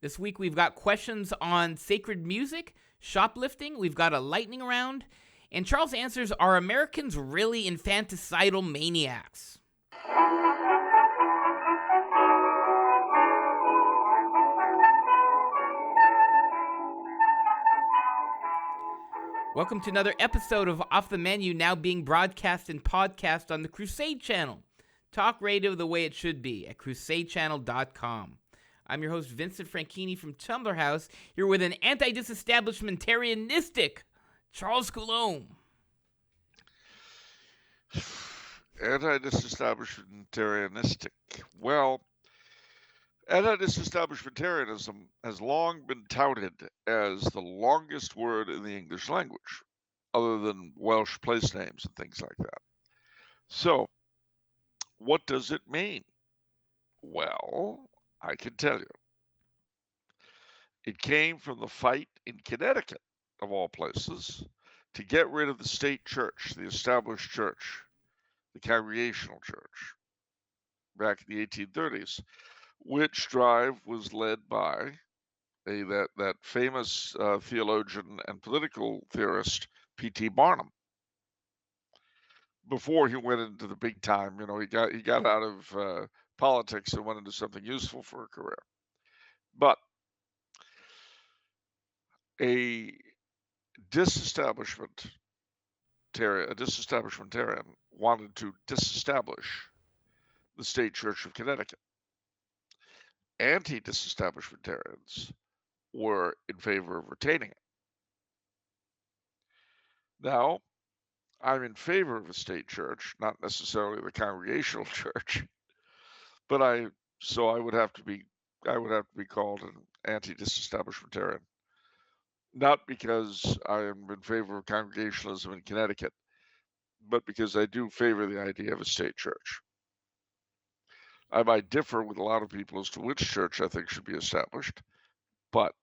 This week we've got questions on sacred music, shoplifting, we've got a lightning round, and Charles answers, are Americans really infanticidal maniacs? Welcome to another episode of Off the Menu, now being broadcast and podcast on the Crusade Channel. Talk radio the way it should be at crusadechannel.com. I'm your host, Vincent Franchini from Tumblr House, here with an anti-disestablishmentarianistic Charles Coulombe. Anti-disestablishmentarianistic. Well, anti-disestablishmentarianism has long been touted as the longest word in the English language, other than Welsh place names and things like that. So, what does it mean? Well, I can tell you. It came from the fight in Connecticut, of all places, to get rid of the state church, the established church, the Congregational Church, back in the 1830s, which drive was led by that famous theologian and political theorist, P.T. Barnum. Before he went into the big time, he got out of politics and went into something useful for a career. But a disestablishmentarian wanted to disestablish the state church of Connecticut. Anti-disestablishmentarians were in favor of retaining it. Now, I'm in favor of a state church, not necessarily the Congregational Church, but I would have to be called an anti-disestablishmentarian. Not because I am in favor of Congregationalism in Connecticut, but because I do favor the idea of a state church. I might differ with a lot of people as to which church I think should be established, but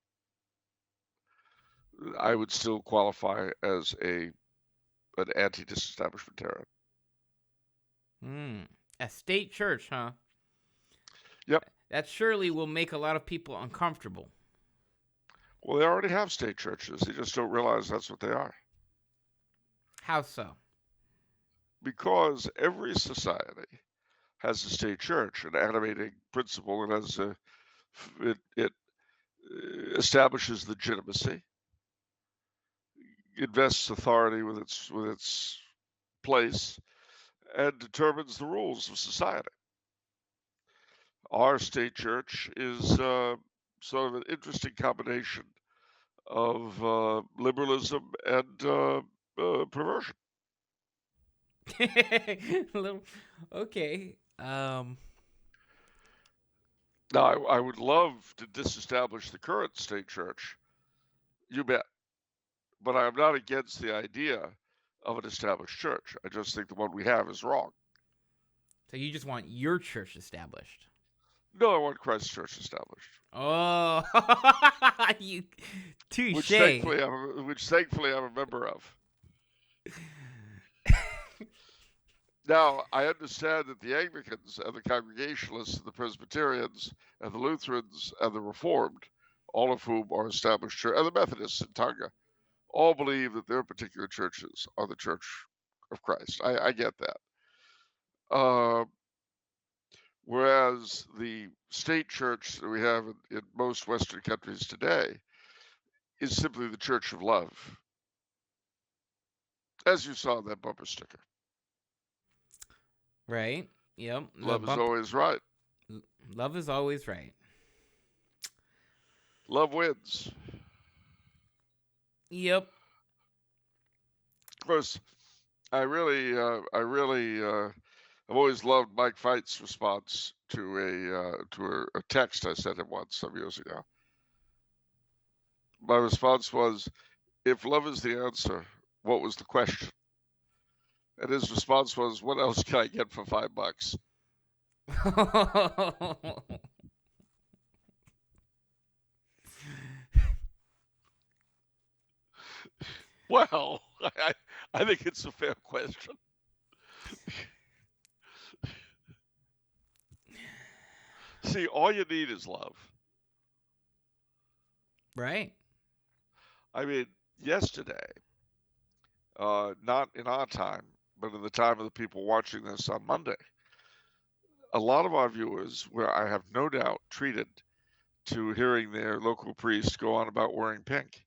I would still qualify as an anti-disestablishmentarian. A state church, huh? Yep. That surely will make a lot of people uncomfortable. Well, they already have state churches. They just don't realize that's what they are. How so? Because every society has a state church, an animating principle. It establishes legitimacy, invests authority with its place, and determines the rules of society. Our state church is sort of an interesting combination of liberalism and perversion. Okay. Now, I would love to disestablish the current state church, you bet. But I'm not against the idea of an established church. I just think the one we have is wrong. So you just want your church established? No, I want Christ's church established. Oh, you touche. Which thankfully I'm a member of. Now, I understand that the Anglicans and the Congregationalists and the Presbyterians and the Lutherans and the Reformed, all of whom are established church, and the Methodists in Tonga, all believe that their particular churches are the Church of Christ. I get that. Whereas the state church that we have in most Western countries today is simply the Church of Love, as you saw in that bumper sticker. Right. Yep. Love is always right. Love is always right. Love wins. Yep. Of course, I've always loved Mike Feight's response to a text I sent him once some years ago. My response was, if love is the answer, what was the question? And his response was, what else can I get for $5? Well, I think it's a fair question. See, all you need is love. Right. I mean, yesterday, not in our time, but in the time of the people watching this on Monday, a lot of our viewers were, I have no doubt, treated to hearing their local priest go on about wearing pink.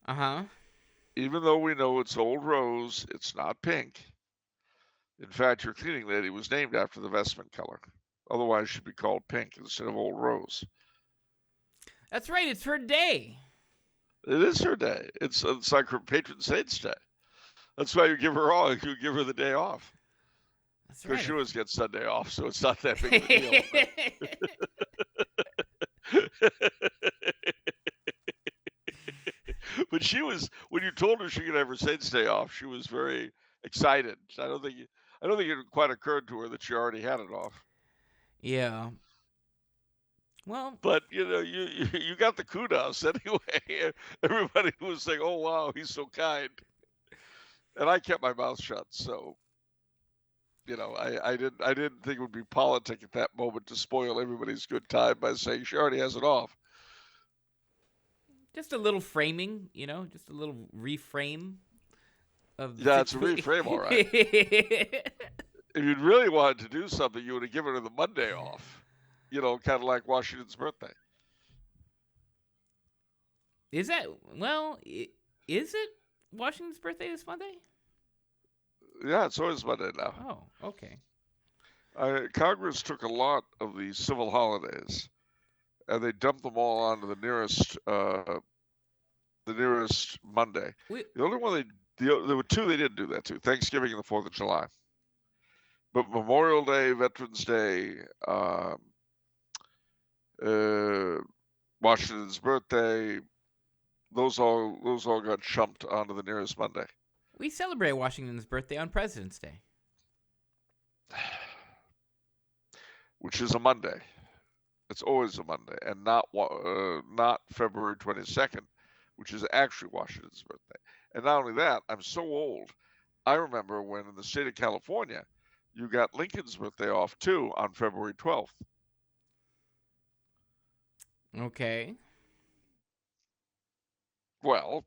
Uh-huh. Even though we know it's old rose, it's not pink. In fact, your cleaning lady was named after the vestment color. Otherwise, she'd be called pink instead of old rose. That's right. It's her day. It is her day. It's like her patron saint's day. That's why you give her you give her the day off. That's Because right. she always gets Sunday off, so it's not that big of a deal. But she was, when you told her she could have her saint's day off, she was very excited. I don't think it quite occurred to her that she already had it off. Yeah. Well, But you got the kudos anyway. Everybody was saying, "Oh wow, he's so kind," and I kept my mouth shut. So I didn't think it would be politic at that moment to spoil everybody's good time by saying she already has it off. just a little framing, just a little reframe of the Yeah, it's a reframe, all right. If you'd really wanted to do something, you would have given her the Monday off. Kind of like Washington's birthday. Is that, well, is it Washington's birthday this Monday? Yeah, it's always Monday now. Oh, okay. Congress took a lot of the civil holidays, and they dumped them all onto the nearest Monday. The only one there were two they didn't do that to: Thanksgiving and the 4th of July. But Memorial Day, Veterans Day, Washington's birthday, those all got chumped onto the nearest Monday. We celebrate Washington's birthday on President's Day, which is a Monday. It's always a Monday, and not February 22nd, which is actually Washington's birthday. And not only that, I'm so old. I remember when in the state of California, you got Lincoln's birthday off too on February 12th. Okay. Well,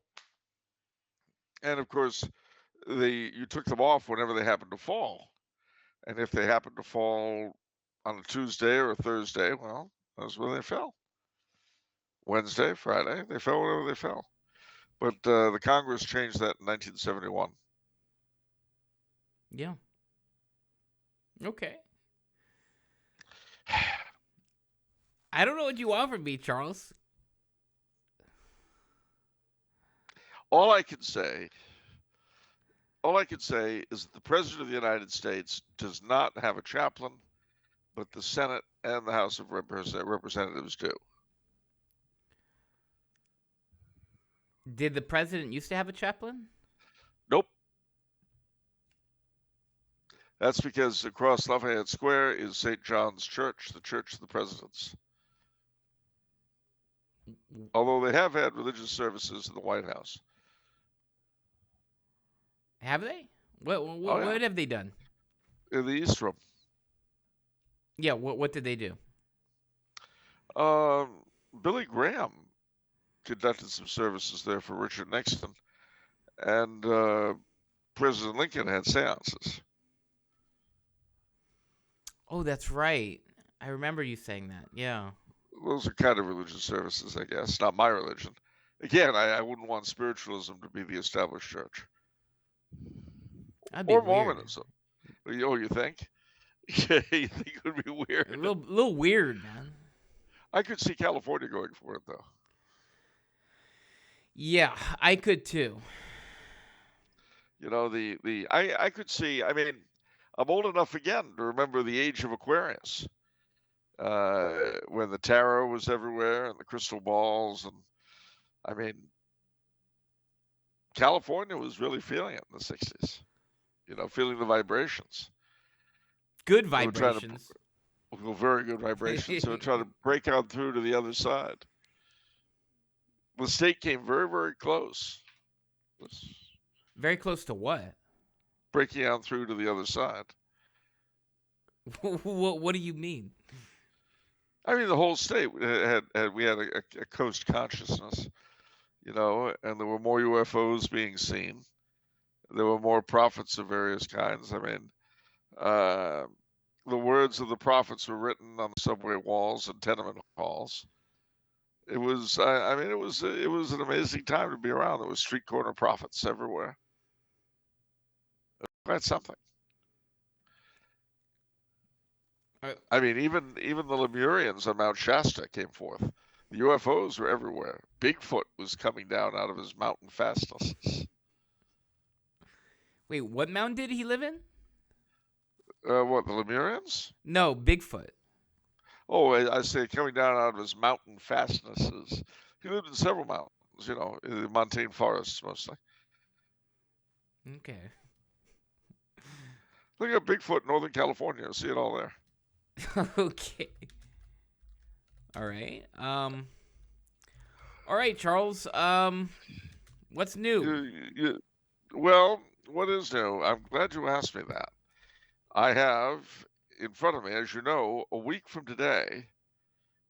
and of course, you took them off whenever they happened to fall. And if they happened to fall on a Tuesday or a Thursday, well, that's when they fell. Wednesday, Friday, they fell whenever they fell. But the Congress changed that in 1971. Yeah. Okay. I don't know what you want from me, Charles. All I can say is that the President of the United States does not have a chaplain, but the Senate and the House of Representatives do. Did the president used to have a chaplain? Nope. That's because across Lafayette Square is St. John's Church, the Church of the Presidents. Although they have had religious services in the White House. Have they? What have they done? In the East Room. Yeah, what did they do? Billy Graham conducted some services there for Richard Nixon, and President Lincoln had seances. Oh, that's right. I remember you saying that. Yeah. Those are kind of religious services, I guess. Not my religion. Again, I wouldn't want spiritualism to be the established church. That'd be or weird. Mormonism. Oh, you think? Yeah, you think it would be weird? A little weird, man. I could see California going for it, though. Yeah, I could too. I could see. I mean, I'm old enough again to remember the age of Aquarius, when the tarot was everywhere and the crystal balls, and I mean, California was really feeling it in the '60s. Feeling the vibrations. Good vibrations. Very good vibrations. So trying to break on through to the other side. The state came very, very close. Very close to what? Breaking on through to the other side. What do you mean? I mean, the whole state we had a coast consciousness, and there were more UFOs being seen. There were more prophets of various kinds. I mean, uh, the words of the prophets were written on the subway walls and tenement halls. It was, I mean, it was an amazing time to be around. There was street corner prophets everywhere. Quite something. I mean, even the Lemurians on Mount Shasta came forth. The UFOs were everywhere. Bigfoot was coming down out of his mountain fastnesses. Wait, what mountain did he live in? What, the Lemurians? No, Bigfoot. Oh, I say coming down out of his mountain fastnesses. He lived in several mountains, in the montane forests mostly. Okay. Look at Bigfoot, Northern California. You'll see it all there. Okay. All right. All right, Charles. What's new? Well, what is new? I'm glad you asked me that. I have in front of me, as you know, a week from today,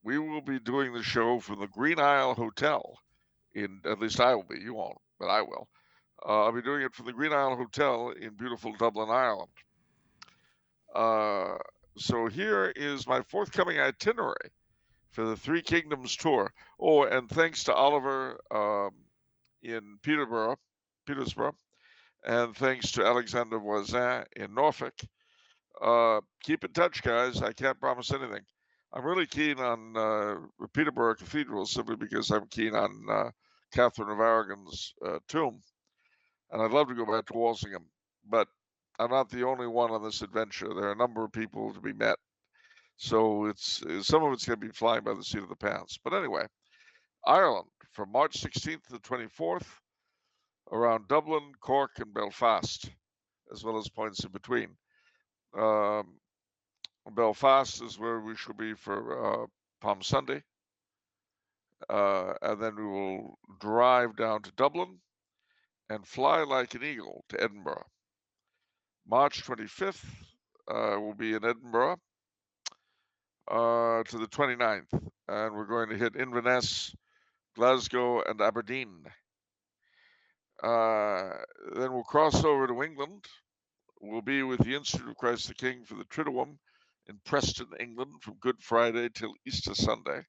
we will be doing the show from the Green Isle Hotel. At least I will be. You won't, but I will. I'll be doing it from the Green Isle Hotel in beautiful Dublin, Ireland. So here is my forthcoming itinerary for the Three Kingdoms tour. Oh, and thanks to Oliver in Peterborough, and thanks to Alexander Voisin in Norfolk. Keep in touch, guys. I can't promise anything. I'm really keen on Peterborough Cathedral simply because I'm keen on Catherine of Aragon's tomb. And I'd love to go back to Walsingham, but I'm not the only one on this adventure. There are a number of people to be met. So some of it's going to be flying by the seat of the pants. But anyway, Ireland from March 16th to the 24th, around Dublin, Cork, and Belfast, as well as points in between. Belfast is where we shall be for Palm Sunday. And then we will drive down to Dublin and fly like an eagle to Edinburgh. March 25th, we'll be in Edinburgh to the 29th. And we're going to hit Inverness, Glasgow, and Aberdeen. Then we'll cross over to England. We'll be with the Institute of Christ the King for the Triduum in Preston, England, from Good Friday till Easter Sunday,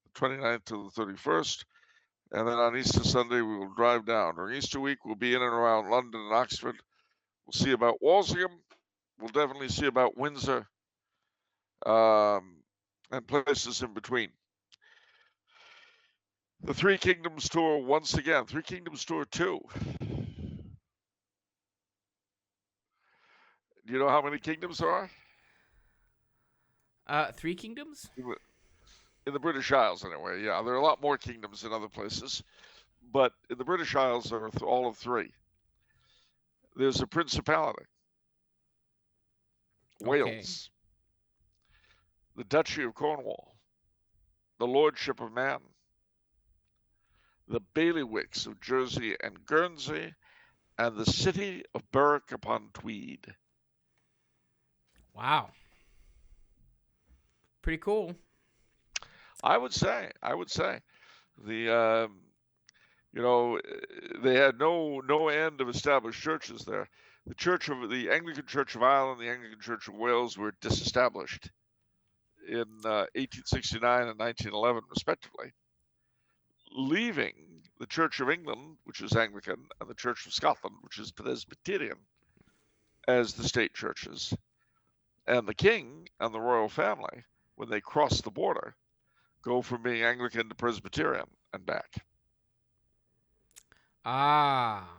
the 29th to the 31st. And then on Easter Sunday, we will drive down. During Easter week, we'll be in and around London and Oxford. We'll see about Walsingham. We'll definitely see about Windsor and places in between. The Three Kingdoms Tour, once again, Three Kingdoms Tour 2. Do you know how many kingdoms there are? 3 kingdoms? In the British Isles, anyway. Yeah, there are a lot more kingdoms in other places. But in the British Isles, there are all of 3. There's a principality. Wales. The Duchy of Cornwall. The Lordship of Man. The bailiwicks of Jersey and Guernsey. And the city of Berwick upon Tweed. Wow. Pretty cool. I would say the they had no end of established churches there. The Anglican Church of Ireland, the Anglican Church of Wales were disestablished in 1869 and 1911, respectively, leaving the Church of England, which is Anglican, and the Church of Scotland, which is Presbyterian, as the state churches. And the king and the royal family, when they cross the border, go from being Anglican to Presbyterian and back. Ah.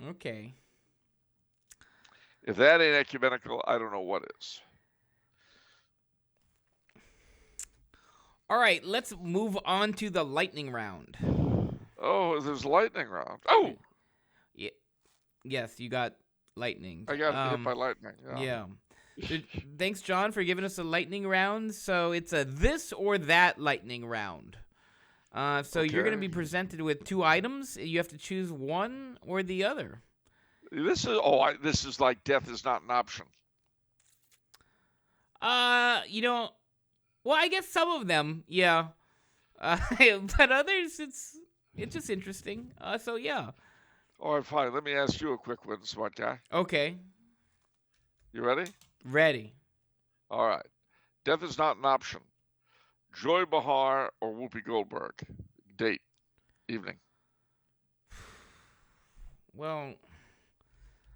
Okay. If that ain't ecumenical, I don't know what is. All right, let's move on to the lightning round. Oh, there's lightning round. Oh! Yeah. Yes, you got lightning. I got hit by lightning. Yeah. So, thanks, John, for giving us a lightning round. So it's a this or that lightning round. So you're going to be presented with 2 items. You have to choose one or the other. This is like death is not an option. Well, I guess some of them, yeah. But others, it's just interesting. So yeah. All right, fine. Let me ask you a quick one, smart guy. Okay. You ready? Ready. All right. Death is not an option. Joy Behar or Whoopi Goldberg? Date, evening. Well,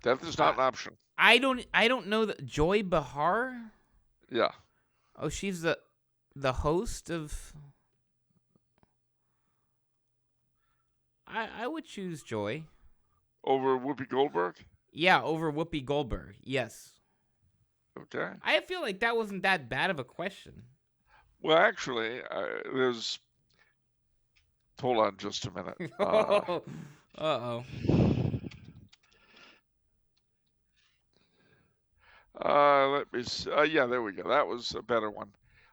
Death is not an option. I don't know that Joy Behar. Yeah. Oh, she's the host of. I would choose Joy. Over Whoopi Goldberg? Yeah, over Whoopi Goldberg. Yes. Okay. I feel like that wasn't that bad of a question. Well, actually, there's. Hold on just a minute. Uh-oh. Let me see. Yeah, there we go. That was a better one.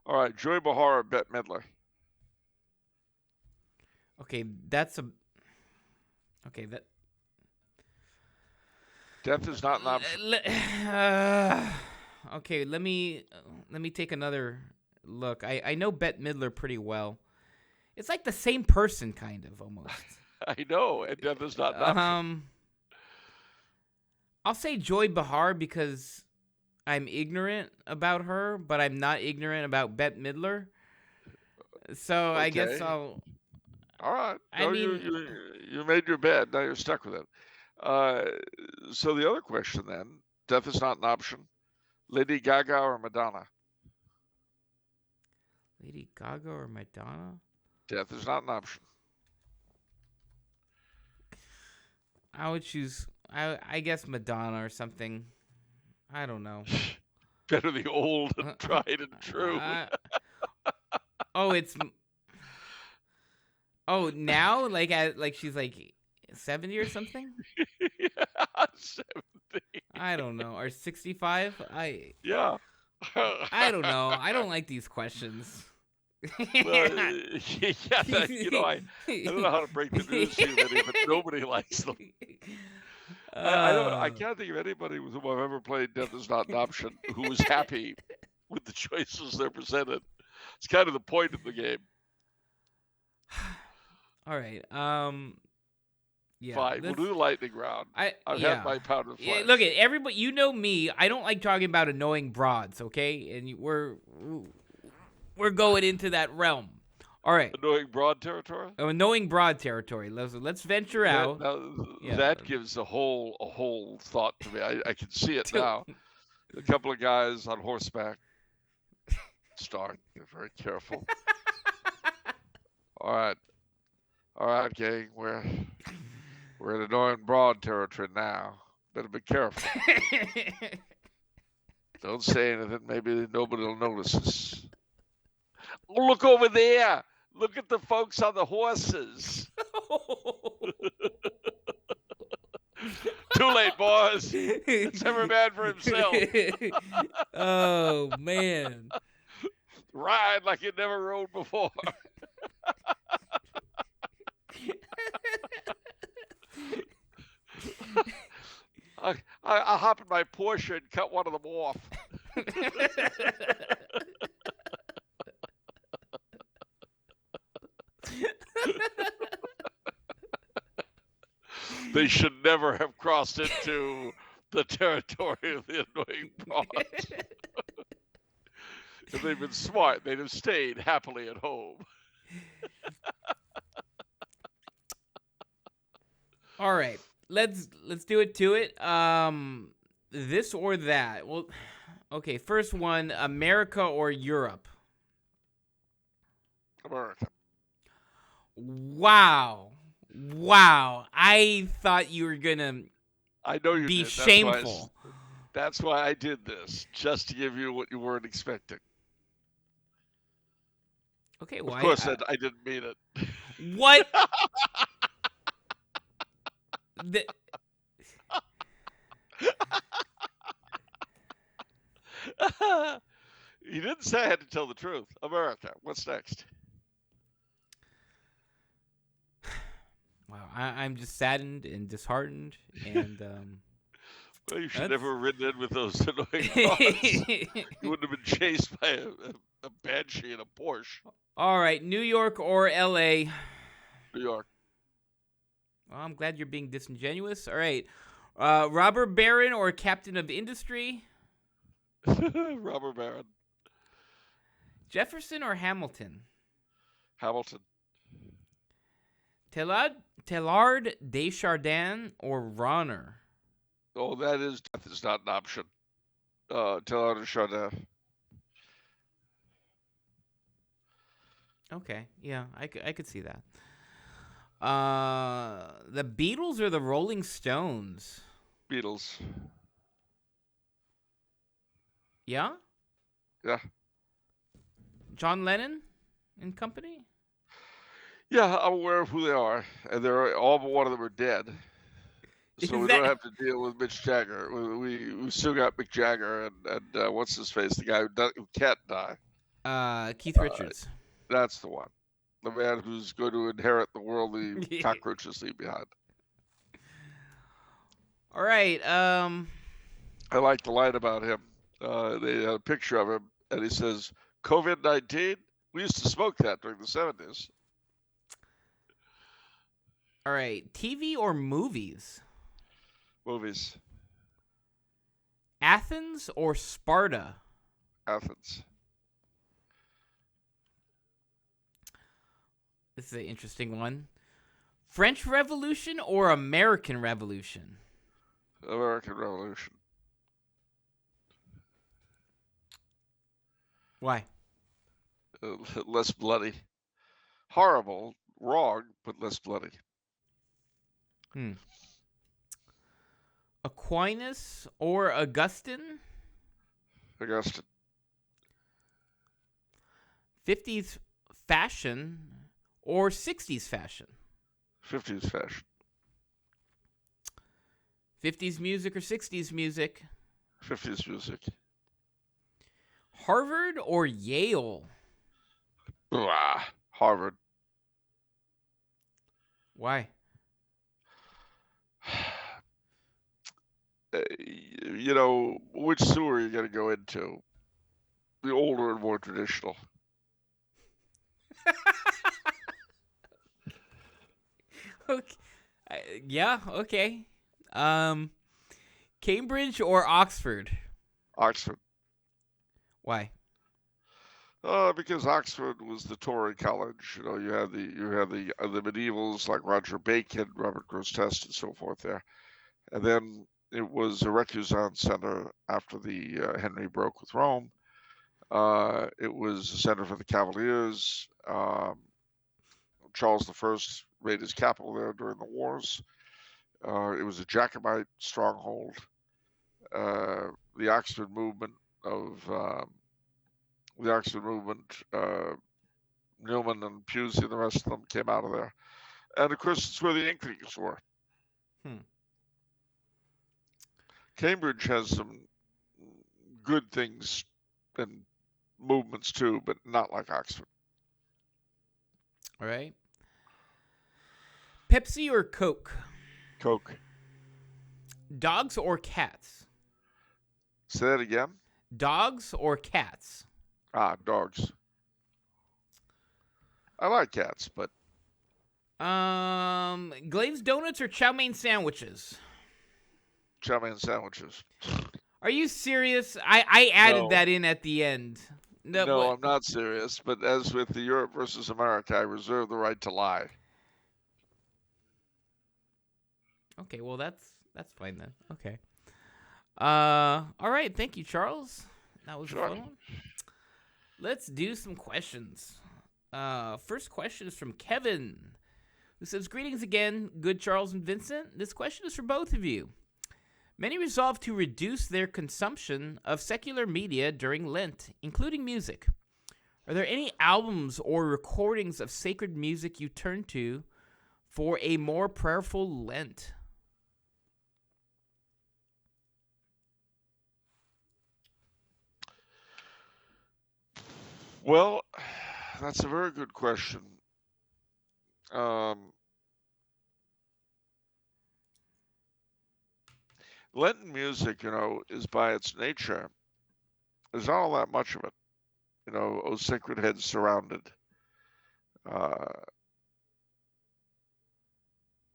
All right, Joy Behar or Bette Midler? Okay, that's a. Okay, that. Death is not an option. Okay, let me take another look. I know Bette Midler pretty well. It's like the same person, kind of, almost. I know, and death is not an option. I'll say Joy Behar because I'm ignorant about her, but I'm not ignorant about Bette Midler. So Okay. I guess I'll. All right. I mean, you made your bed. Now you're stuck with it. So the other question then, death is not an option. Lady Gaga or Madonna? Lady Gaga or Madonna? Death is not an option. I would choose, I guess Madonna or something. I don't know. Better the old and tried and true. It's. Oh, now like she's like 70 or something. Yeah, 70. I don't know, or 65. Yeah. I don't know. I don't like these questions. Well, yeah, you know, I don't know how to break the news to you, Vinny, but nobody likes them. I can't think of anybody with whom I've ever played Death is Not an Option who was happy with the choices they're presented. It's kind of the point of the game. All right. Yeah. Fine. We'll do the lightning round. I've had my pound of flesh. Yeah, look at everybody. You know me. I don't like talking about annoying broads. Okay, and we're going into that realm. All right. Annoying broad territory. Annoying broad territory. Let's venture out. That gives a whole thought to me. I can see it now. A couple of guys on horseback. Start. They're very careful. All right, gang. We're in annoying broad territory now. Better be careful. Don't say anything. Maybe nobody will notice us. Oh, look over there. Look at the folks on the horses. Too late, boys. It's every man for himself. Oh, man. Ride like you never rode before. I'll hop in my Porsche and cut one of them off. They should never have crossed into the territory of the annoying broads. If they'd been smart, they'd have stayed happily at home. All right, let's do it to it. This or that. Well, okay. First one: America or Europe. America. Wow. I thought you were gonna. I know you be did. shameful. That's why I did this, just to give you what you weren't expecting. Okay, well, of course, I didn't mean it. What? You didn't say I had to tell the truth. America, what's next? Wow, I'm just saddened and disheartened, and well, you should never have ridden in with those annoying cars. You wouldn't have been chased by A Banshee and a Porsche. All right, New York or L.A.? New York. Well, I'm glad you're being disingenuous. All right. Robber Baron or Captain of Industry? Robber Baron. Jefferson or Hamilton? Hamilton. Teilhard Desjardins or Ronner? Oh, that is death is not an option. Teilhard de Chardin. Okay, yeah, I could see that. The Beatles or the Rolling Stones? Beatles. Yeah? Yeah. John Lennon and company? Yeah, I'm aware of who they are, and they're all but one of them are dead. So we don't have to deal with Mitch Jagger. We still got Mick Jagger and what's his face, the guy who can't die. Keith Richards. That's the one. The man who's going to inherit the world the cockroaches leave behind. All right. I like the line about him. They had a picture of him, and he says, "COVID-19. We used to smoke that during the 70s." All right. TV or movies? Movies. Athens or Sparta? Athens. This is an interesting one. French Revolution or American Revolution? American Revolution. Why? Less bloody. Horrible, wrong, but less bloody. Aquinas or Augustine? Augustine. 50s fashion or 60s fashion? 50s fashion. 50s music or 60s music? 50s music. Harvard or Yale? Harvard. Why? Which sewer are you going to go into? The older and more traditional. Okay. Yeah, okay. Cambridge or Oxford? Oxford. Why? Because Oxford was the Tory college. You had the medievals like Roger Bacon, Robert Grosseteste, and so forth there, and then it was a recusant center after the Henry broke with Rome. It was a center for the Cavaliers. Charles I made his capital there during the wars. It was a Jacobite stronghold. The Oxford movement Newman and Pusey and the rest of them came out of there. And of course, it's where the Inklings were. Cambridge has some good things and movements too, but not like Oxford. All right. Pepsi or Coke? Coke. Dogs or cats? Say that again? Dogs or cats? Dogs. I like cats, but... Glazed donuts or chow mein sandwiches? Chow mein sandwiches. Are you serious? I added that in at the end. No, I'm not serious. But as with the Europe versus America, I reserve the right to lie. Okay, well that's fine then. Okay. All right, thank you, Charles. That was a fun one. Let's do some questions. First question is from Kevin, who says, "Greetings again, good Charles and Vincent. This question is for both of you. Many resolve to reduce their consumption of secular media during Lent, including music. Are there any albums or recordings of sacred music you turn to for a more prayerful Lent?" Well, that's a very good question. Lenten music, is by its nature, there's not all that much of it. O Sacred Head Surrounded,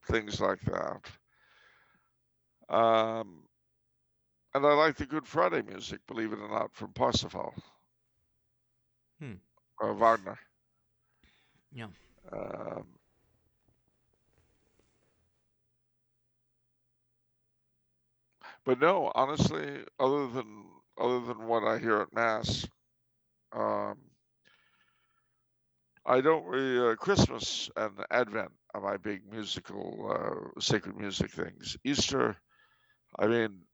things like that. And I like the Good Friday music, believe it or not, from Parsifal, Wagner. Yeah. But no, honestly, other than what I hear at Mass, I don't really. Christmas and Advent are my big musical, sacred music things. Easter, I mean,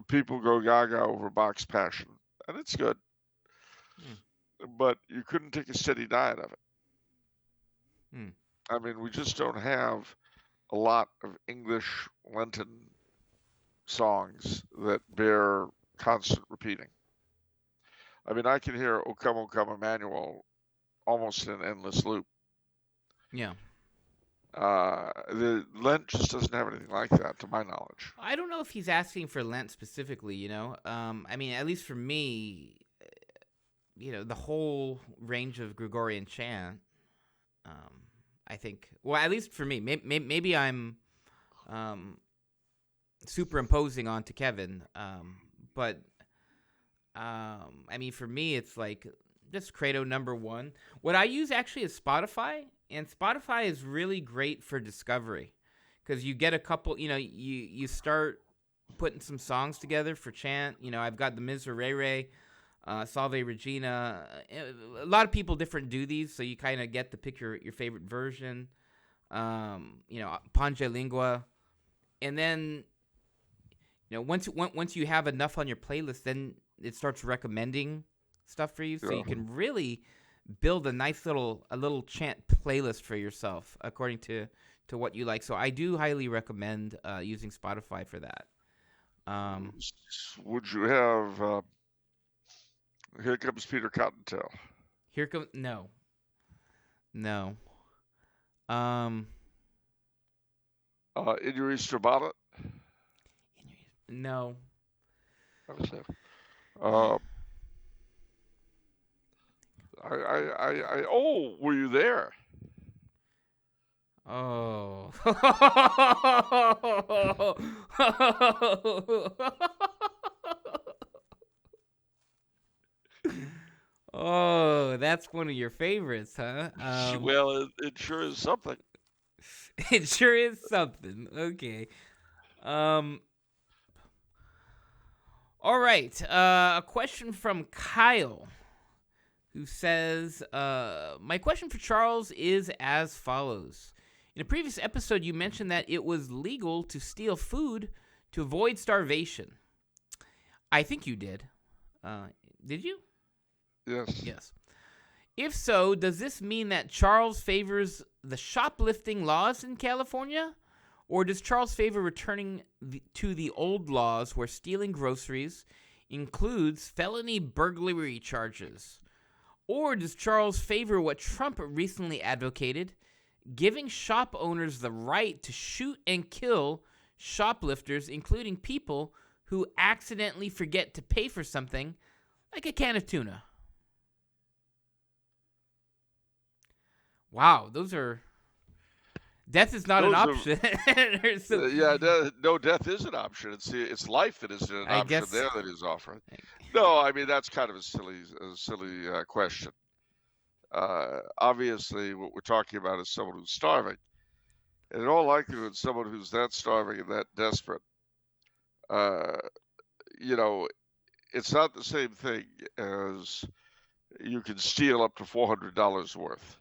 people go gaga over Bach's Passion, and it's good, but you couldn't take a steady diet of it. I mean, we just don't have a lot of English Lenten songs that bear constant repeating. I mean, I can hear O Come, Emmanuel almost in an endless loop. Yeah. The Lent just doesn't have anything like that, to my knowledge. I don't know if he's asking for Lent specifically, I mean, at least for me, the whole range of Gregorian chant, I think, well, at least for me, maybe I'm superimposing onto Kevin, but I mean, for me, it's like just Credo number 1. What I use actually is Spotify, and Spotify is really great for discovery because you get a couple, you start putting some songs together for chant. I've got the Miserere, Salve Regina. A lot of people different do these, so you kind of get to pick your favorite version. Pange Lingua, and then once you have enough on your playlist, then it starts recommending stuff for you, so you can really build a nice little chant playlist for yourself according to what you like. So I do highly recommend using Spotify for that. Would you have Here Comes Peter Cottontail? No. In Your Easter Bonnet? No. That was it. Were you there? Oh. Oh, that's one of your favorites, huh? Well, it sure is something. It sure is something. Okay. All right. A question from Kyle, who says, my question for Charles is as follows. In a previous episode, you mentioned that it was legal to steal food to avoid starvation. I think you did. Did you? Yes. If so, does this mean that Charles favors the shoplifting laws in California? Or does Charles favor returning to the old laws where stealing groceries includes felony burglary charges? Or does Charles favor what Trump recently advocated, giving shop owners the right to shoot and kill shoplifters, including people who accidentally forget to pay for something like a can of tuna? Wow, those are... Death is not an option. No, death is an option. It's life that isn't an option there that he's offering. No, I mean, that's kind of a silly question. Obviously, what we're talking about is someone who's starving. And in all likelihood, someone who's that starving and that desperate, it's not the same thing as you can steal up to $400 worth,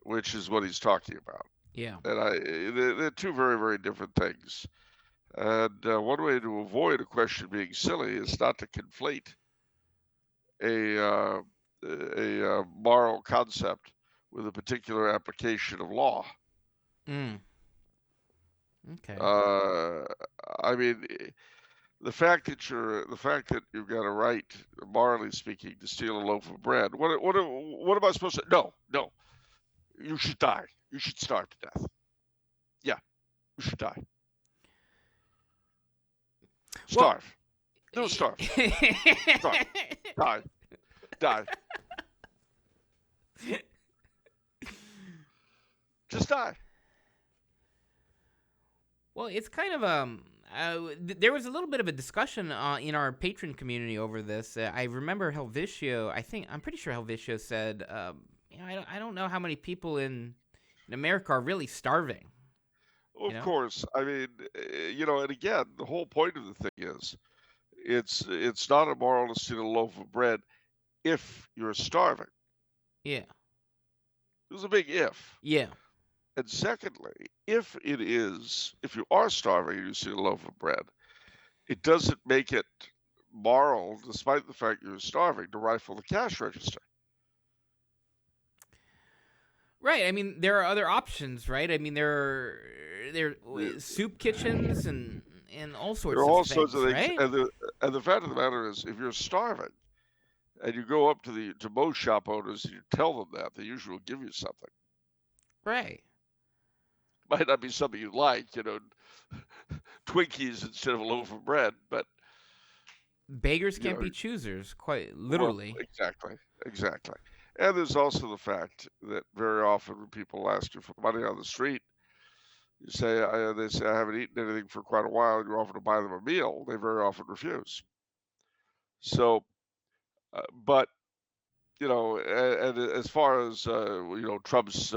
which is what he's talking about. Yeah. And they're two very, very different things. And one way to avoid a question being silly is not to conflate a moral concept with a particular application of law. Okay. I mean, the fact that you've got a right, morally speaking, to steal a loaf of bread. What am I supposed to? No. You should die. You should starve to death. Yeah, you should die. Starve. Starve. Die. Die. Just die. Well, it's kind of there was a little bit of a discussion in our patron community over this. I remember Helvitio. I'm pretty sure Helvitio said, I don't know how many people in America are really starving. Of course. I mean, and again, the whole point of the thing is, it's not immoral to steal a loaf of bread if you're starving. Yeah. There's a big if. Yeah. And secondly, if you are starving and you steal a loaf of bread, it doesn't make it moral, despite the fact you're starving, to rifle the cash register. Right. I mean, there are other options, right? I mean, there are soup kitchens and all sorts there are all of sorts things, of things, right? and the fact of the matter is, if you're starving and you go up to most shop owners and you tell them that, they usually will give you something. Right. Might not be something you like, Twinkies instead of a loaf of bread, but beggars can't be choosers, quite literally. Well, exactly. And there's also the fact that very often when people ask you for money on the street, they say I haven't eaten anything for quite a while, and you offer to buy them a meal, they very often refuse. So, but and as far as Trump's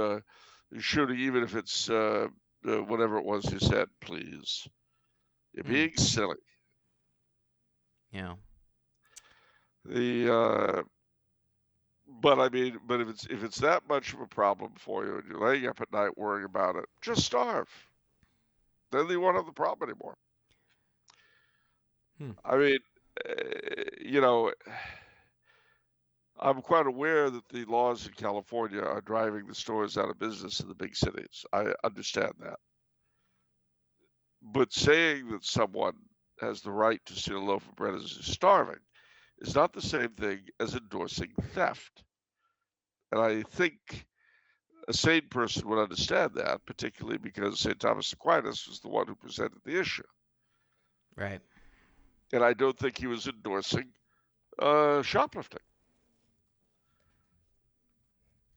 shooting, even if it's whatever it was you said, please, you're being silly. Yeah. But if it's that much of a problem for you and you're laying up at night worrying about it, just starve. Then you won't have the problem anymore. I mean, I'm quite aware that the laws in California are driving the stores out of business in the big cities. I understand that. But saying that someone has the right to steal a loaf of bread as he's starving is not the same thing as endorsing theft. And I think a sane person would understand that, particularly because St. Thomas Aquinas was the one who presented the issue. Right. And I don't think he was endorsing shoplifting.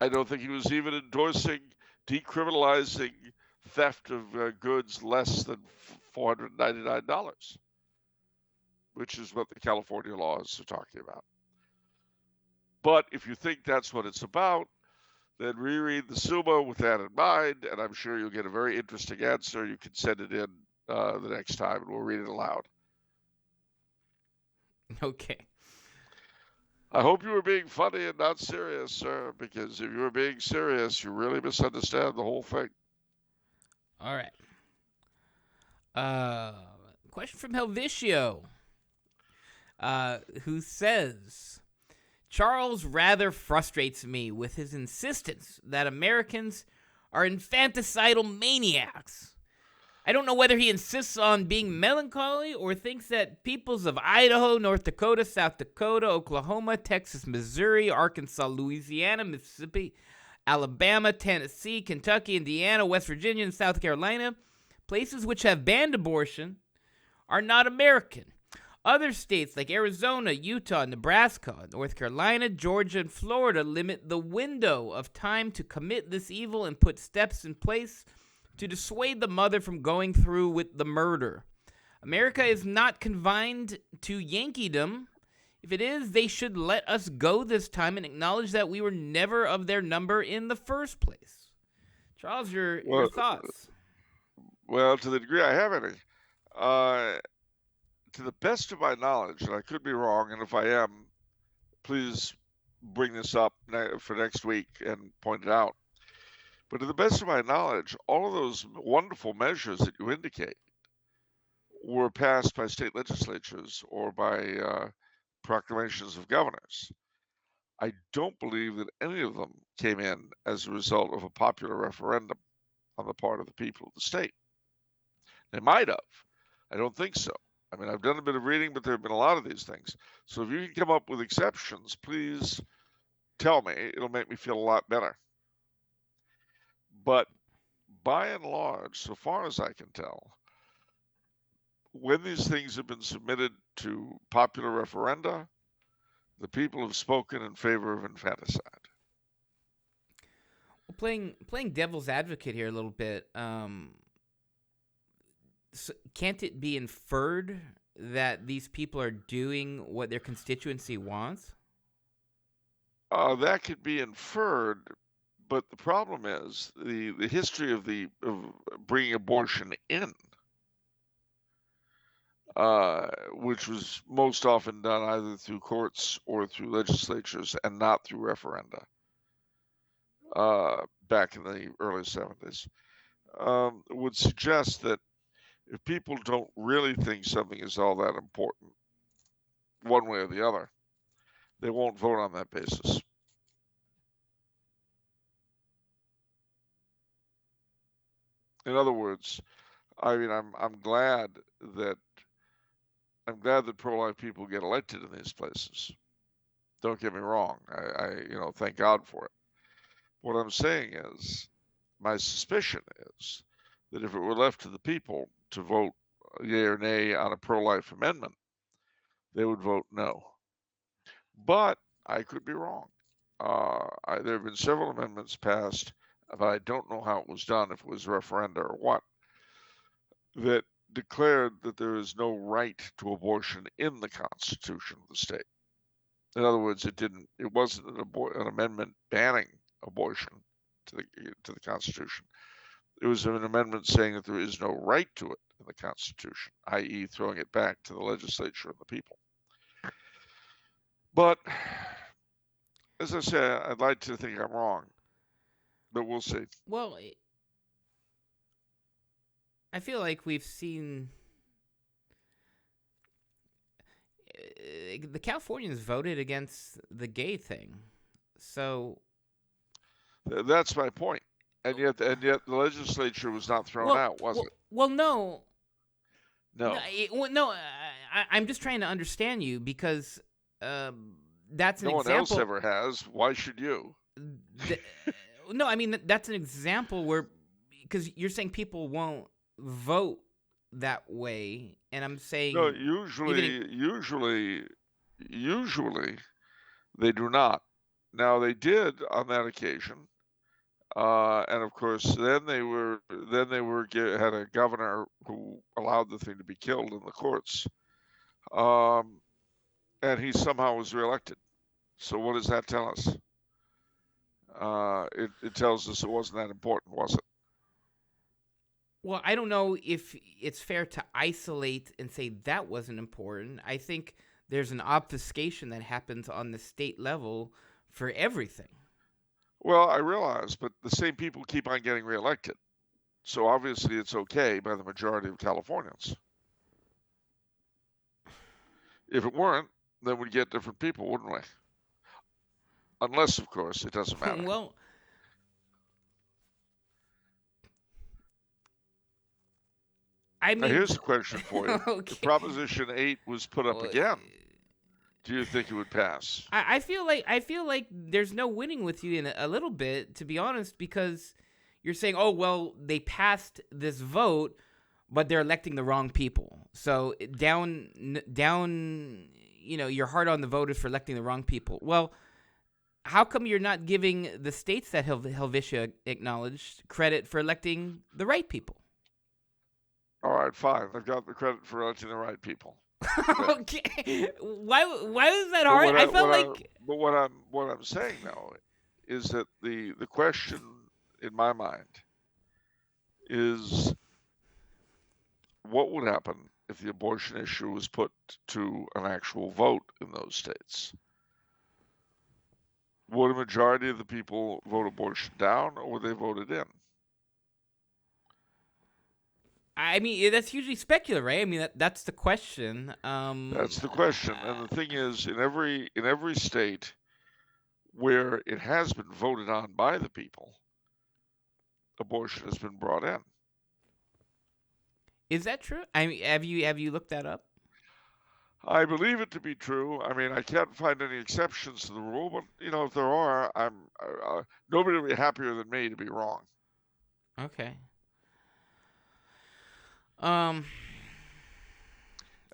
I don't think he was even endorsing decriminalizing theft of goods less than $499, which is what the California laws are talking about. But if you think that's what it's about, then reread the Summa with that in mind, and I'm sure you'll get a very interesting answer. You can send it in the next time, and we'll read it aloud. Okay. I hope you were being funny and not serious, sir, because if you were being serious, you really misunderstand the whole thing. All right. Question from Helvitio, who says, Charles rather frustrates me with his insistence that Americans are infanticidal maniacs. I don't know whether he insists on being melancholy or thinks that peoples of Idaho, North Dakota, South Dakota, Oklahoma, Texas, Missouri, Arkansas, Louisiana, Mississippi, Alabama, Tennessee, Kentucky, Indiana, West Virginia, and South Carolina, places which have banned abortion, are not American. Other states like Arizona, Utah, Nebraska, North Carolina, Georgia, and Florida limit the window of time to commit this evil and put steps in place to dissuade the mother from going through with the murder. America is not confined to Yankeedom. If it is, they should let us go this time and acknowledge that we were never of their number in the first place. Charles, your thoughts? Well, to the degree I have any, to the best of my knowledge, and I could be wrong, and if I am, please bring this up for next week and point it out. But to the best of my knowledge, all of those wonderful measures that you indicate were passed by state legislatures or by proclamations of governors. I don't believe that any of them came in as a result of a popular referendum on the part of the people of the state. They might have. I don't think so. I mean, I've done a bit of reading, but there have been a lot of these things. So if you can come up with exceptions, please tell me. It'll make me feel a lot better. But by and large, so far as I can tell, when these things have been submitted to popular referenda, The people have spoken in favor of infanticide. Well, playing devil's advocate here a little bit, so can't it be inferred that these people are doing what their constituency wants? That could be inferred, but the problem is the history of bringing abortion in, which was most often done either through courts or through legislatures and not through referenda, back in the early 70s, would suggest that if people don't really think something is all that important, one way or the other, they won't vote on that basis. In other words, I mean, I'm glad that pro-life people get elected in these places. Don't get me wrong. I thank God for it. What I'm saying is, my suspicion is that if it were left to the people to vote yea or nay on a pro-life amendment, they would vote no. But I could be wrong. There have been several amendments passed, but I don't know how it was done, if it was a referenda or what, that declared that there is no right to abortion in the Constitution of the state. In other words, it wasn't an amendment banning abortion to the Constitution. It was an amendment saying that there is no right to it in the Constitution, i.e., throwing it back to the legislature and the people. But as I say, I'd like to think I'm wrong, but we'll see. Well, I feel like we've seen the Californians voted against the gay thing, so that's my point. And yet the legislature was not thrown out, was it? Well, no. No. I'm just trying to understand you, because that's an example. No one else ever has. Why should you? No, I mean, that's an example where, because you're saying people won't vote that way, and I'm saying no. Usually they do not. Now they did on that occasion, and of course then they had a governor who allowed the thing to be killed in the courts, and he somehow was reelected. So what does that tell us? It tells us it wasn't that important, was it? Well, I don't know if it's fair to isolate and say that wasn't important. I think there's an obfuscation that happens on the state level for everything. Well, I realize, but the same people keep on getting reelected. So obviously it's okay by the majority of Californians. If it weren't, then we'd get different people, wouldn't we? Unless, of course, it doesn't matter. Well, I mean, now here's a question for you. Okay. If Proposition 8 was put up again, do you think it would pass? I feel like there's no winning with you in a little bit, to be honest, because you're saying, oh, well, they passed this vote, but they're electing the wrong people. So down, you're hard on the voters for electing the wrong people. Well, how come you're not giving the states that Helvetia acknowledged credit for electing the right people? All right, fine. I've got the credit for electing the right people. Okay. Why was that hard? But what I'm saying though is that the question in my mind is, what would happen if the abortion issue was put to an actual vote in those states? Would a majority of the people vote abortion down, or would they vote it in? I mean, that's hugely speculative, right? I mean, that's the question. That's the question. And the thing is, in every state where it has been voted on by the people, abortion has been brought in. Is that true? I mean, have you looked that up? I believe it to be true. I mean, I can't find any exceptions to the rule, but if there are, nobody will be happier than me to be wrong. Okay.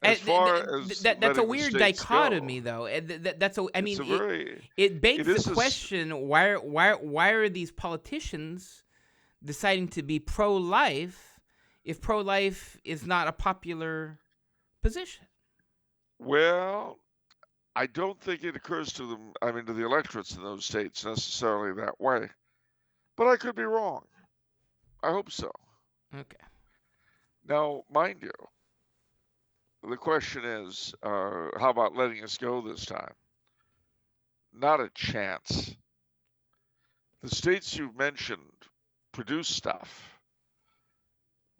As far as that's a letting the weird states dichotomy, go, though. That's a. I it's mean, a very it begs it is the question: why are these politicians deciding to be pro-life if pro-life is not a popular position? well, I don't think it occurs to them. I mean, to the electorates in those states necessarily that way, but I could be wrong. I hope so. Okay. Now, mind you, the question is, how about letting us go this time? Not a chance. The states you've mentioned produce stuff.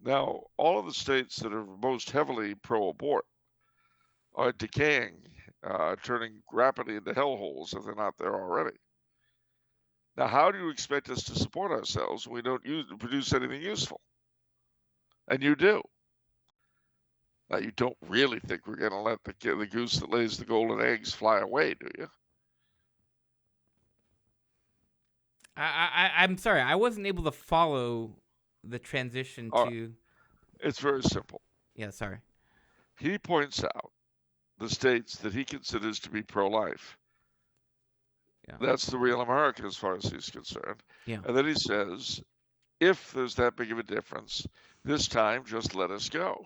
Now, all of the states that are most heavily pro-abort are decaying, turning rapidly into hellholes if they're not there already. Now, how do you expect us to support ourselves when we don't produce anything useful? And you do. Now, you don't really think we're going to let the goose that lays the golden eggs fly away, do you? I'm sorry, I wasn't able to follow the transition All right. to. It's very simple. Yeah, sorry. He points out the states that he considers to be pro-life. Yeah. That's the real America as far as he's concerned. Yeah. And then he says, if there's that big of a difference, this time just let us go.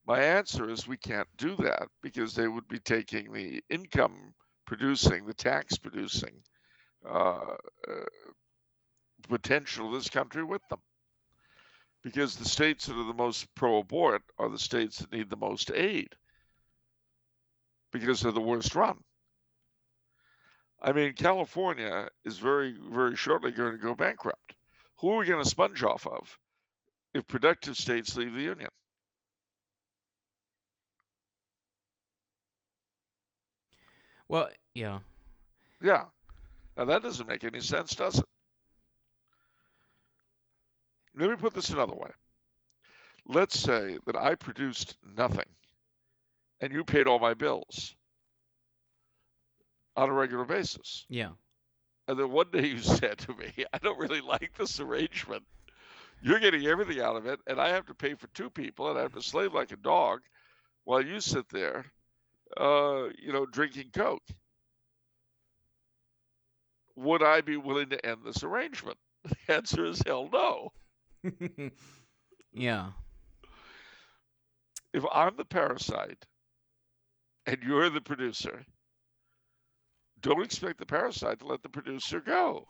My answer is we can't do that because they would be taking the income producing, the tax producing potential of this country with them. Because the states that are the most pro-abort are the states that need the most aid because they're the worst run. I mean, California is very, very shortly going to go bankrupt. Who are we going to sponge off of if productive states leave the union? Well, yeah. Yeah. Now, that doesn't make any sense, does it? Let me put this another way. Let's say that I produced nothing and you paid all my bills on a regular basis. Yeah. And then one day you said to me, I don't really like this arrangement. You're getting everything out of it, and I have to pay for two people, and I have to slave like a dog while you sit there, drinking Coke. Would I be willing to end this arrangement? The answer is hell no. Yeah. If I'm the parasite and you're the producer, don't expect the parasite to let the producer go.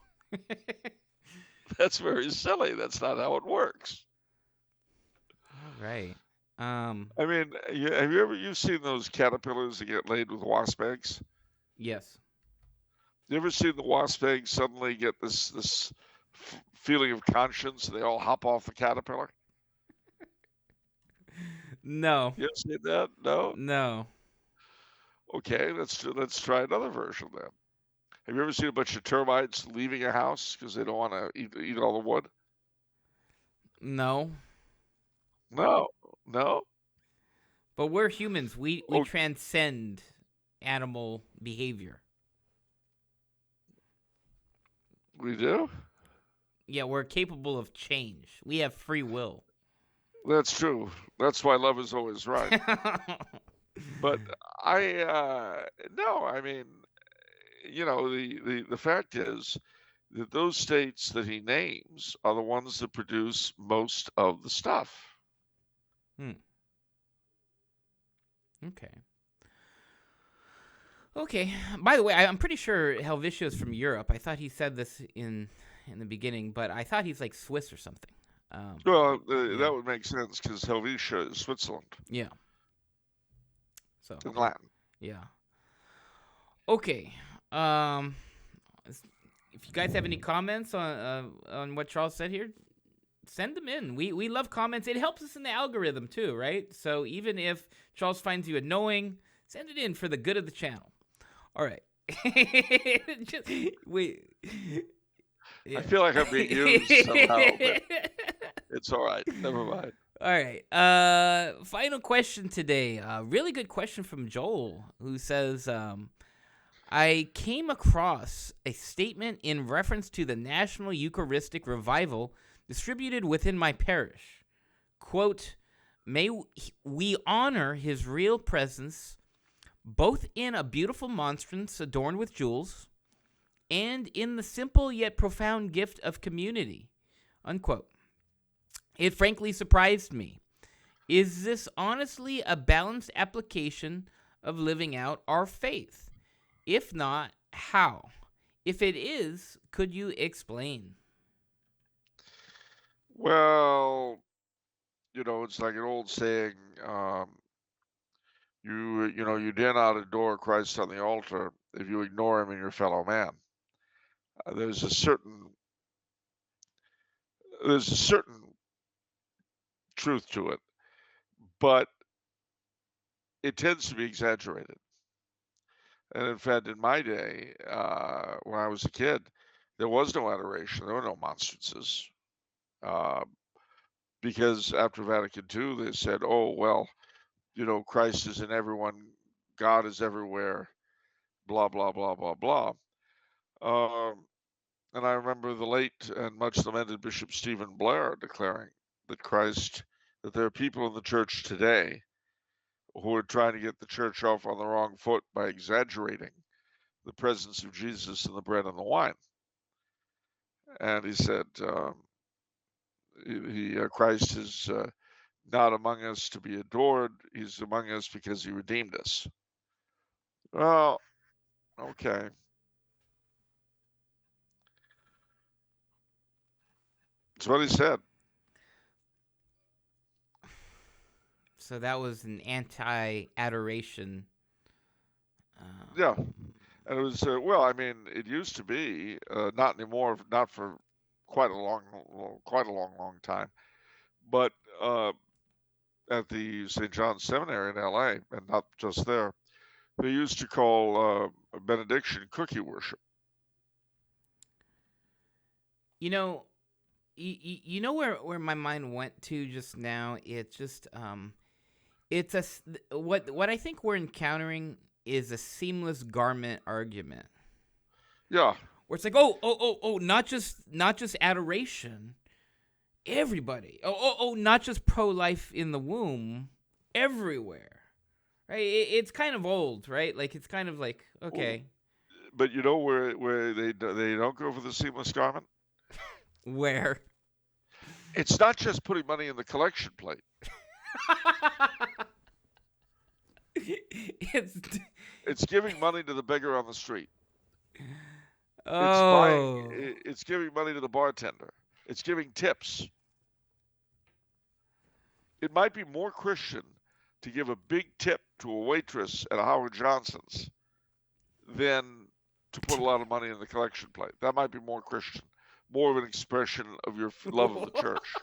That's very silly. That's not how it works. All right. I mean, have you seen those caterpillars that get laid with wasp eggs? Yes. You ever seen the wasp eggs suddenly get this feeling of conscience? They all hop off the caterpillar. No. You ever seen that? No. No. Okay, let's try another version then. Have you ever seen a bunch of termites leaving a house because they don't want to eat all the wood? No. No. But we're humans. We transcend animal behavior. We do? Yeah, we're capable of change. We have free will. That's true. That's why love is always right. But no, I mean, the fact is that those states that he names are the ones that produce most of the stuff. Okay. By the way, I'm pretty sure Helvetio's from Europe. I thought he said this in the beginning, but I thought he's like Swiss or something. That would make sense because Helvetia is Switzerland. Yeah. So in Latin. Yeah. Okay. If you guys have any comments on what Charles said here, send them in. We love comments. It helps us in the algorithm too, right? So even if Charles finds you annoying, send it in for the good of the channel. All right. Just wait. Yeah. I feel like I'm being used somehow, but it's all right. Never mind. All right. Final question today. Really good question from Joel, who says, I came across a statement in reference to the National Eucharistic Revival distributed within my parish. Quote, may we honor his real presence both in a beautiful monstrance adorned with jewels and in the simple yet profound gift of community. Unquote. It frankly surprised me. Is this honestly a balanced application of living out our faith? If not, how? If it is, could you explain? Well, it's like an old saying, um, you dare not adore Christ on the altar if you ignore him in your fellow man. There's a certain truth to it, but it tends to be exaggerated. And in fact, in my day, when I was a kid, there was no adoration. There were no monstrances. Uh, because after Vatican II, they said, oh, well, Christ is in everyone, God is everywhere, blah, blah, blah, blah, blah. And I remember the late and much lamented Bishop Stephen Blair declaring that there are people in the church today who are trying to get the church off on the wrong foot by exaggerating the presence of Jesus in the bread and the wine. And he said, Christ is not among us to be adored. He's among us because he redeemed us. Well, okay. That's what he said. So that was an anti-adoration. Yeah. And it was, it used to be, not anymore, not for quite a long time. But at the St. John's Seminary in L.A., and not just there, they used to call benediction cookie worship. You know, you know where my mind went to just now. It's just it's what I think we're encountering is a seamless garment argument. Yeah. Where it's like, oh, not just adoration. Everybody. Not just pro-life in the womb. Everywhere. Right? It's kind of old, right? Like, it's kind of like, okay. But you know where they don't go for the seamless garment? Where? It's not just putting money in the collection plate. It's giving money to the beggar on the street. Oh. It's giving money to the bartender. It's giving tips. It might be more Christian to give a big tip to a waitress at a Howard Johnson's than to put a lot of money in the collection plate. That might be more Christian, more of an expression of your love of the church.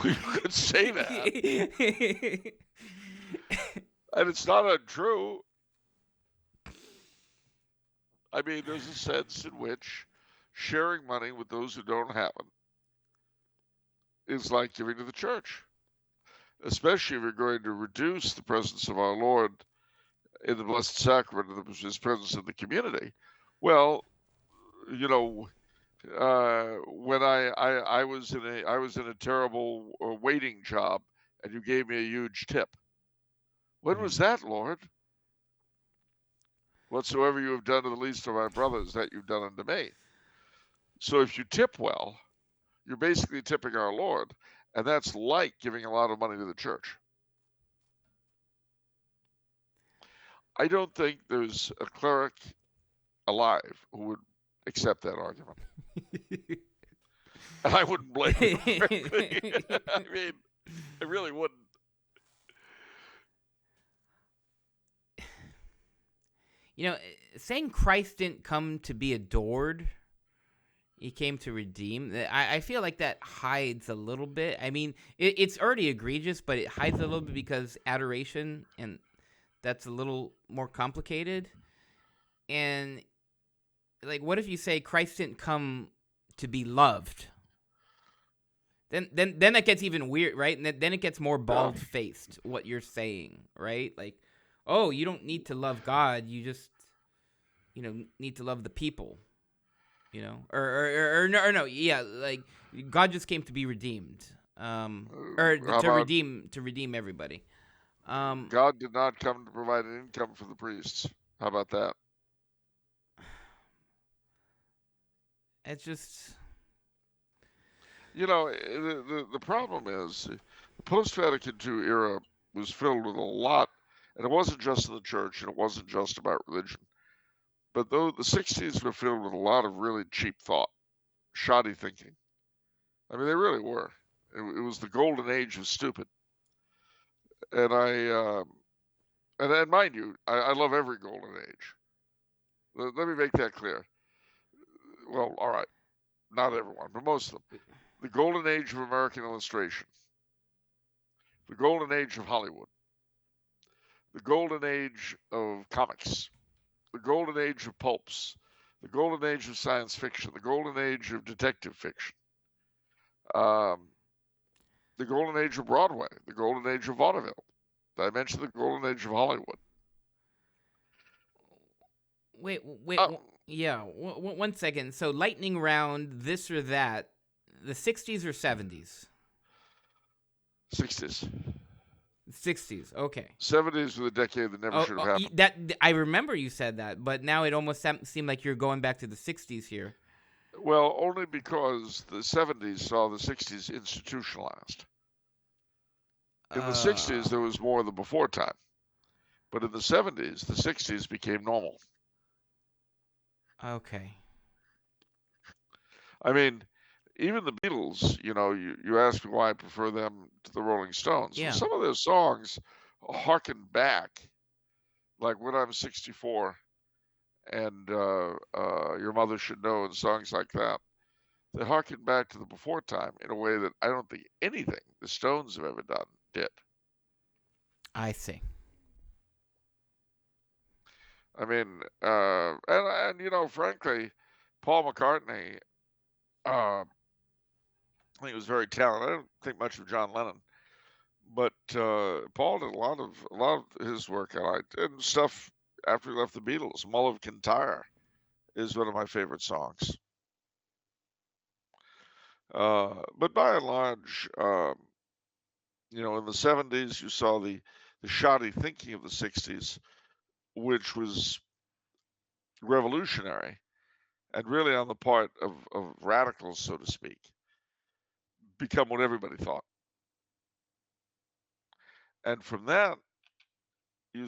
You could say that. And it's not untrue. I mean, there's a sense in which sharing money with those who don't have it is like giving to the church, especially if you're going to reduce the presence of our Lord in the Blessed Sacrament and his presence in the community. Well, when I was in a terrible waiting job, and you gave me a huge tip. When was that, Lord? Whatsoever you have done to the least of my brothers, that you've done unto me. So if you tip well, you're basically tipping our Lord, and that's like giving a lot of money to the church. I don't think there's a cleric alive who would accept that argument. And I wouldn't blame him. I mean, I really wouldn't. Saying Christ didn't come to be adored, he came to redeem. I feel like that hides a little bit. I mean, it's already egregious, but it hides a little bit because adoration, and that's a little more complicated. And, like, what if you say Christ didn't come to be loved? Then that gets even weird, right? And then it gets more bald-faced, what you're saying, right? Like, oh, you don't need to love God. You just, need to love the people. or no, yeah, like God just came to be redeemed, or How to about redeem everybody. Um, God did not come to provide an income for the priests? How about that? it's just The problem is the post-Vatican II era was filled with a lot, and it wasn't just in the church, and it wasn't just about religion. But though the 60s were filled with a lot of really cheap thought, shoddy thinking. I mean, they really were. It was the golden age of stupid. And and mind you, I love every golden age. Let me make that clear. Well, all right, not everyone, but most of them. The golden age of American illustration, the golden age of Hollywood, the golden age of comics, the golden age of pulps, the golden age of science fiction, the golden age of detective fiction, um, the golden age of Broadway, the golden age of vaudeville. Did I mention the golden age of Hollywood? wait, Uh, yeah, 1 second. So lightning round, this or that, the '60s or '70s? 60s. '60s. Okay. 70s were the decade that never Oh, should oh, have happened. that I remember you said that, but now it almost seemed like you're going back to the '60s here. Well, only because the 70s saw the 60s institutionalized. In the 60s, there was more of the before time. But in the 70s, the 60s became normal. Okay. I mean, even the Beatles, you asked me why I prefer them to the Rolling Stones. Yeah. Well, some of their songs harken back, like When I'm 64 and Your Mother Should Know and songs like that. They harken back to the before time in a way that I don't think anything the Stones have ever done did. I see. I mean, frankly, Paul McCartney, I think was very talented. I don't think much of John Lennon, but Paul did a lot of his work I liked, and stuff after he left the Beatles. Mull of Kintyre is one of my favorite songs. But by and large, in the 70s, you saw the shoddy thinking of the 60s, which was revolutionary and really on the part of radicals, so to speak, become what everybody thought. And from that, you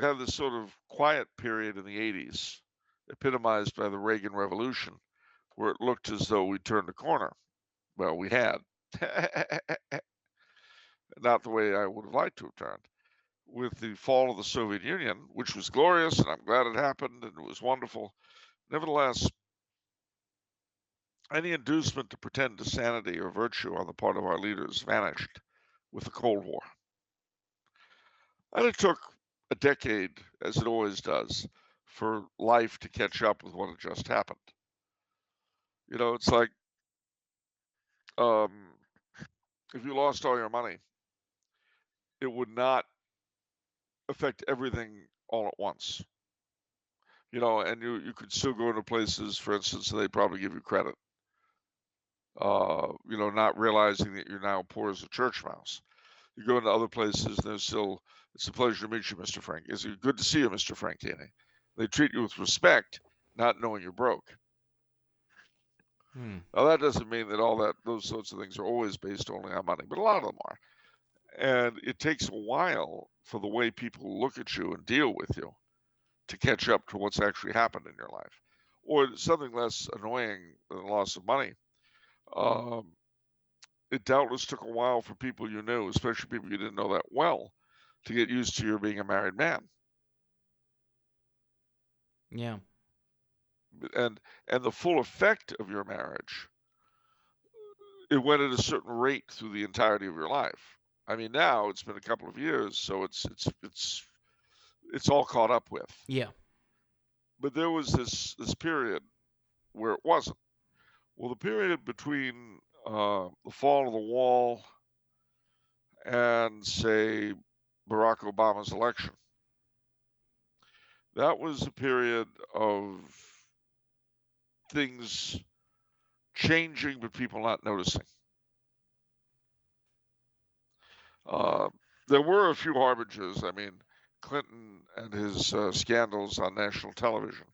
had this sort of quiet period in the 80s, epitomized by the Reagan Revolution, where it looked as though we turned a corner. Well, we had. Not the way I would have liked to have turned. With the fall of the Soviet Union, which was glorious, and I'm glad it happened, and it was wonderful. Nevertheless, any inducement to pretend to sanity or virtue on the part of our leaders vanished with the Cold War. And it took a decade, as it always does, for life to catch up with what had just happened. It's like um, if you lost all your money, it would not affect everything all at once. And you could still go into places, for instance, and they probably give you credit. Not realizing that you're now poor as a church mouse. You go into other places, and there's still, it's a pleasure to meet you, Mr. Frank. It's good to see you, Mr. Frankini. They treat you with respect, not knowing you're broke. Now, that doesn't mean that those sorts of things are always based only on money, but a lot of them are. And it takes a while for the way people look at you and deal with you to catch up to what's actually happened in your life. Or something less annoying than loss of money. It doubtless took a while for people you knew, especially people you didn't know that well, to get used to your being a married man. Yeah. And the full effect of your marriage, it went at a certain rate through the entirety of your life. I mean, now it's been a couple of years, so it's all caught up with. Yeah. But there was this period where it wasn't. Well, the period between the fall of the wall and, say, Barack Obama's election, that was a period of things changing but people not noticing. Uh, there were a few harbingers. I mean, Clinton and his scandals on national television.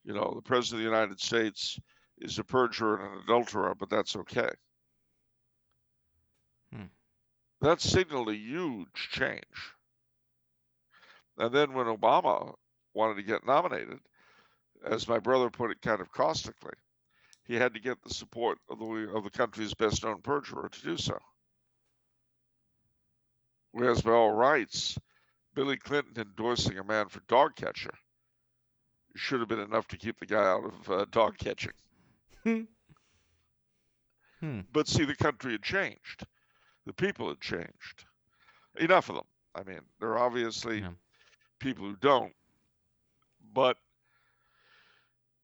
You know, the President of the United States is a perjurer and an adulterer, but that's okay. That signaled a huge change. And then when Obama wanted to get nominated, as my brother put it kind of caustically, he had to get the support of the country's best known perjurer to do so. Whereas by all rights, Billy Clinton endorsing a man for dog catcher should have been enough to keep the guy out of dog catching. But see, the country had changed. The people had changed. Enough of them. I mean, there are obviously people who don't. But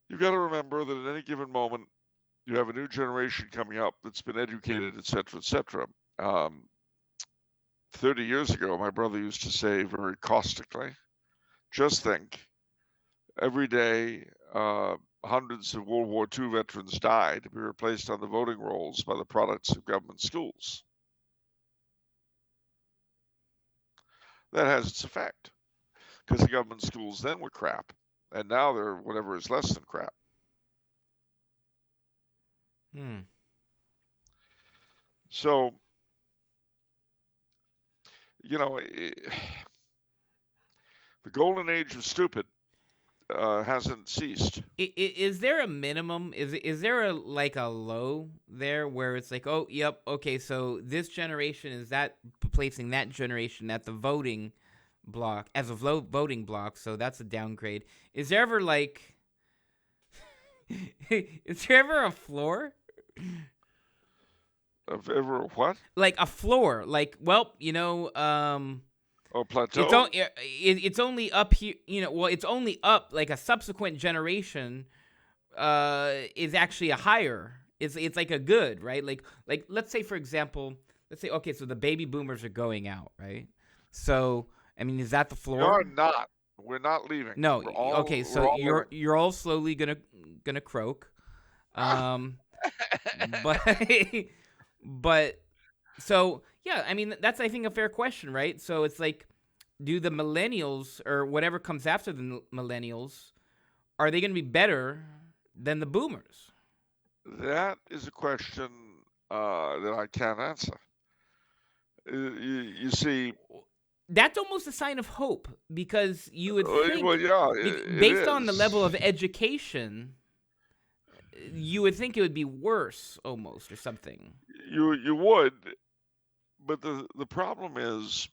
you've got to remember that at any given moment, you have a new generation coming up that's been educated, et cetera, et cetera. 30 years ago, my brother used to say very caustically, just think, every day, hundreds of World War II veterans died to be replaced on the voting rolls by the products of government schools. That has its effect, because the government schools then were crap, and now they're whatever is less than crap. So, you know, the golden age of stupid hasn't ceased. Is there a minimum? Is there a low there where it's like, oh, yep, okay, so this generation is that placing that generation at the voting block as a voting block, so that's a downgrade. Is there ever is there ever a floor? Of ever what? Like a floor, well, plateau. It's only up here, well, it's only up like a subsequent generation is actually a higher. It's like a good, right? Like let's say, for example, okay, so the baby boomers are going out, right? So I mean, is that the floor? We're not leaving. No. Okay, so you're all slowly gonna croak. But so yeah, I mean, that's, I think, a fair question, right? So it's like, do the millennials or whatever comes after the millennials, are they going to be better than the boomers? That is a question that I can't answer. You see, that's almost a sign of hope, because you would think, well, yeah, based on the level of education, you would think it would be worse almost, or something. You would, but the problem is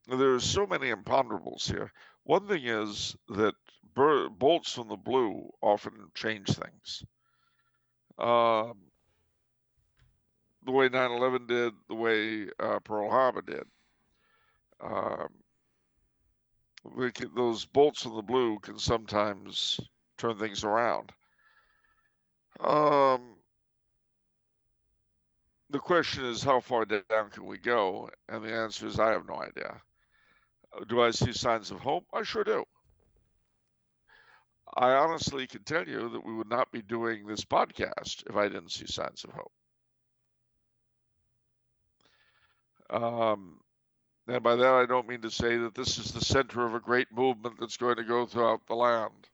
there are so many imponderables here. One thing is that bolts from the blue often change things. The way 9/11 did, the way Pearl Harbor did. Those bolts from the blue can sometimes turn things around. The question is, how far down can we go? And the answer is, I have no idea. Do I see signs of hope? I sure do. I honestly can tell you that we would not be doing this podcast if I didn't see signs of hope. And by that, I don't mean to say that this is the center of a great movement that's going to go throughout the land.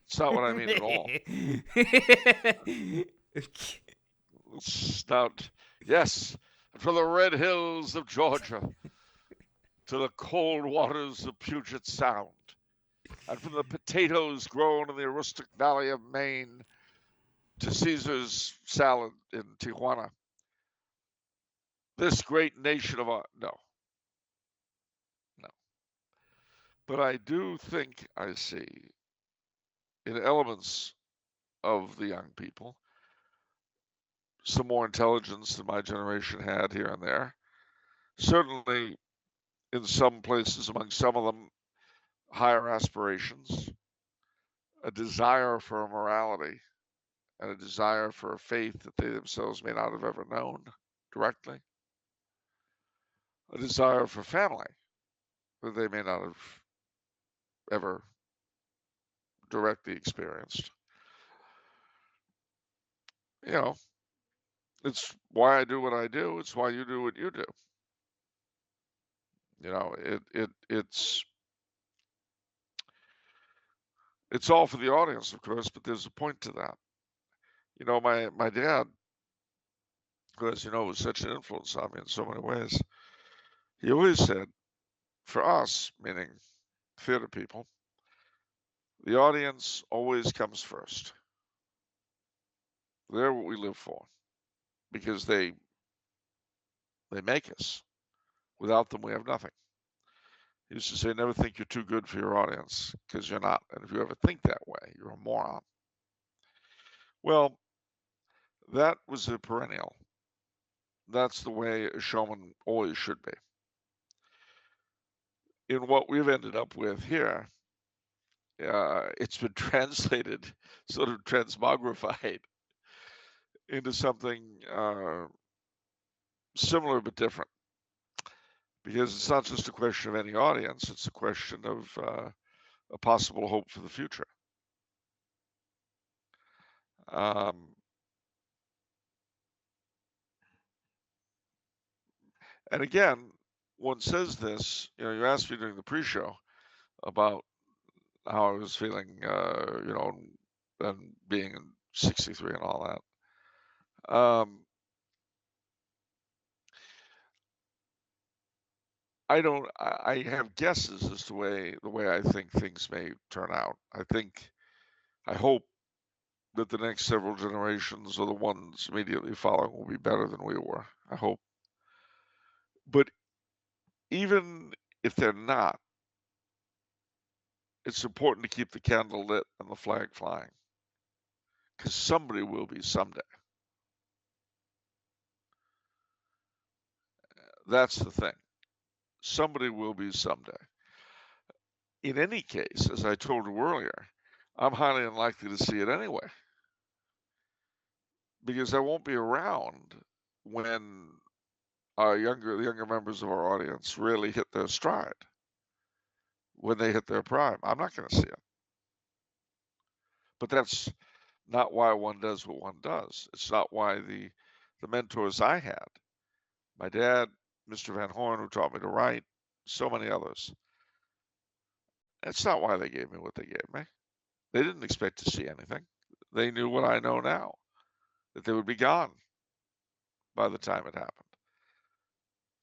It's not what I mean at all. It's not. Yes, from the red hills of Georgia to the cold waters of Puget Sound, and from the potatoes grown in the Aroostook Valley of Maine to Caesar's salad in Tijuana. This great nation of ours. No. But I do think I see in elements of the young people some more intelligence than my generation had here and there. Certainly, in some places, among some of them, higher aspirations, a desire for a morality, and a desire for a faith that they themselves may not have ever known directly, a desire for family that they may not have ever directly experienced. you know, it's why I do what I do. It's why you do what you do. You know, it's all for the audience, of course, but there's a point to that. You know, my dad, who, as you know, was such an influence on me in so many ways, he always said, for us, meaning theater people, the audience always comes first. They're what we live for because they make us. Without them, we have nothing. He used to say, never think you're too good for your audience because you're not. And if you ever think that way, you're a moron. Well, that was a perennial. That's the way a showman always should be. In what we've ended up with here, it's been translated, sort of transmogrified into something similar but different. Because it's not just a question of any audience, it's a question of a possible hope for the future. And again, one says this, you know, you asked me during the pre-show about how I was feeling, you know, and being in 63 and all that. I have guesses as to the way I think things may turn out. I hope that the next several generations or the ones immediately following will be better than we were. I hope. But even if they're not, it's important to keep the candle lit and the flag flying because somebody will be someday. That's the thing. Somebody will be someday. In any case, as I told you earlier, I'm highly unlikely to see it anyway because I won't be around when the younger members of our audience really hit their stride, when they hit their prime. I'm not going to see it. But that's not why one does what one does. It's not why the mentors I had, my dad, Mr. Van Horn, who taught me to write, so many others. That's not why they gave me what they gave me. They didn't expect to see anything. They knew what I know now, that they would be gone by the time it happened.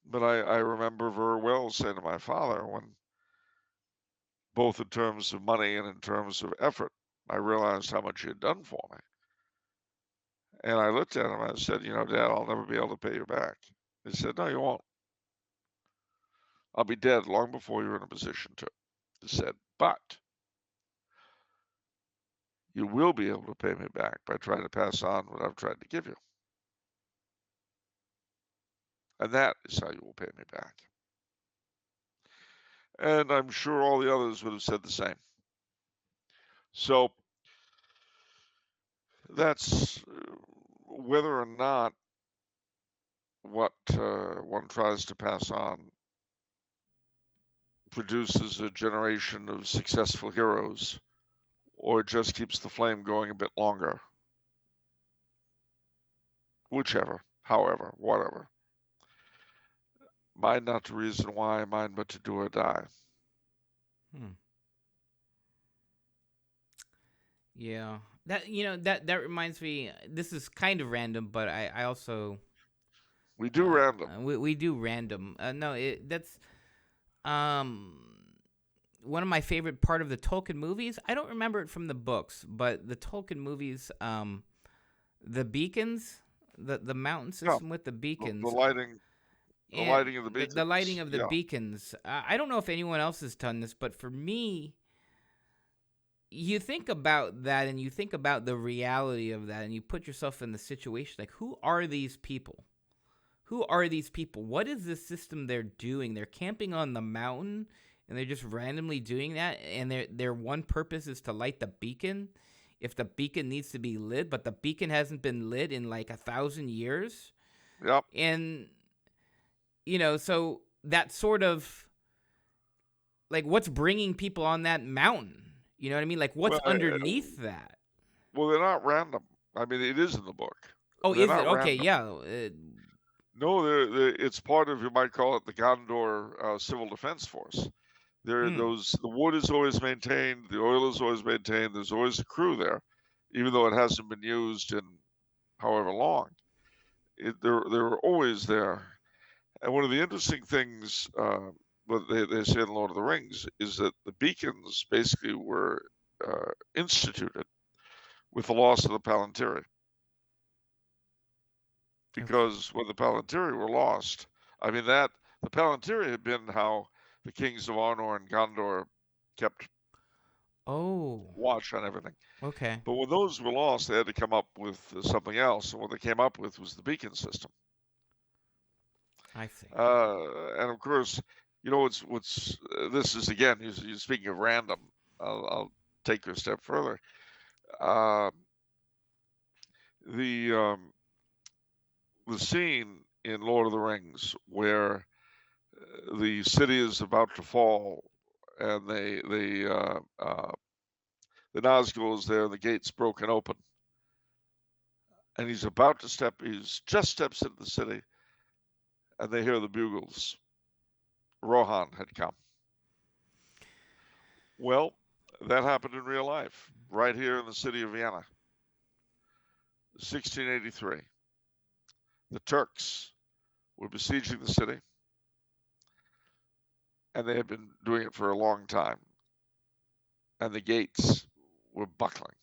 But I remember very well saying to my father, when both in terms of money and in terms of effort, I realized how much he had done for me. And I looked at him and I said, you know, Dad, I'll never be able to pay you back. He said, no, you won't. I'll be dead long before you're in a position to. He said, but you will be able to pay me back by trying to pass on what I've tried to give you. And that is how you will pay me back. And I'm sure all the others would have said the same. So that's whether or not what one tries to pass on produces a generation of successful heroes, or it just keeps the flame going a bit longer. Whichever, however, whatever. Mine not to reason why, mine but to do or die. Yeah. That reminds me, this is kind of random, but I also We do random. we do random. No, that's one of my favorite part of the Tolkien movies. I don't remember it from the books, but the Tolkien movies, the beacons, the mountain system with the beacons, the lighting of the beacons. The lighting of the beacons. I don't know if anyone else has done this, but for me, you think about that and you think about the reality of that and you put yourself in the situation, like, who are these people? Who are these people? What is this system they're doing? They're camping on the mountain and they're just randomly doing that, and their one purpose is to light the beacon if the beacon needs to be lit, but the beacon hasn't been lit in like 1,000 years. Yep. And, you know, so that sort of, like, what's bringing people on that mountain? You know what I mean? Like, what's underneath that? Well, they're not random. I mean, it is in the book. Oh, They're is it? not Okay, random. yeah. No, it's part of, you might call it, the Gondor Civil Defense Force. Hmm. The wood is always maintained, the oil is always maintained. There's always a crew there, even though it hasn't been used in however long. They're always there. And one of the interesting things, what they say in Lord of the Rings, is that the beacons basically were instituted with the loss of the Palantiri. Okay. Because when the Palantiri were lost, I mean, the Palantiri had been how the kings of Arnor and Gondor kept Oh. watch on everything. Okay. But when those were lost, they had to come up with something else. And what they came up with was the beacon system. I see. And of course, you know what's this is again. You're speaking of random. I'll take you a step further. Uh, the scene in Lord of the Rings where the city is about to fall, and the Nazgul is there, and the gate's broken open, and he's just steps into the city, and they hear the bugles. Rohan had come. Well, that happened in real life, right here in the city of Vienna, 1683. The Turks were besieging the city, and they had been doing it for a long time, and the gates were buckling.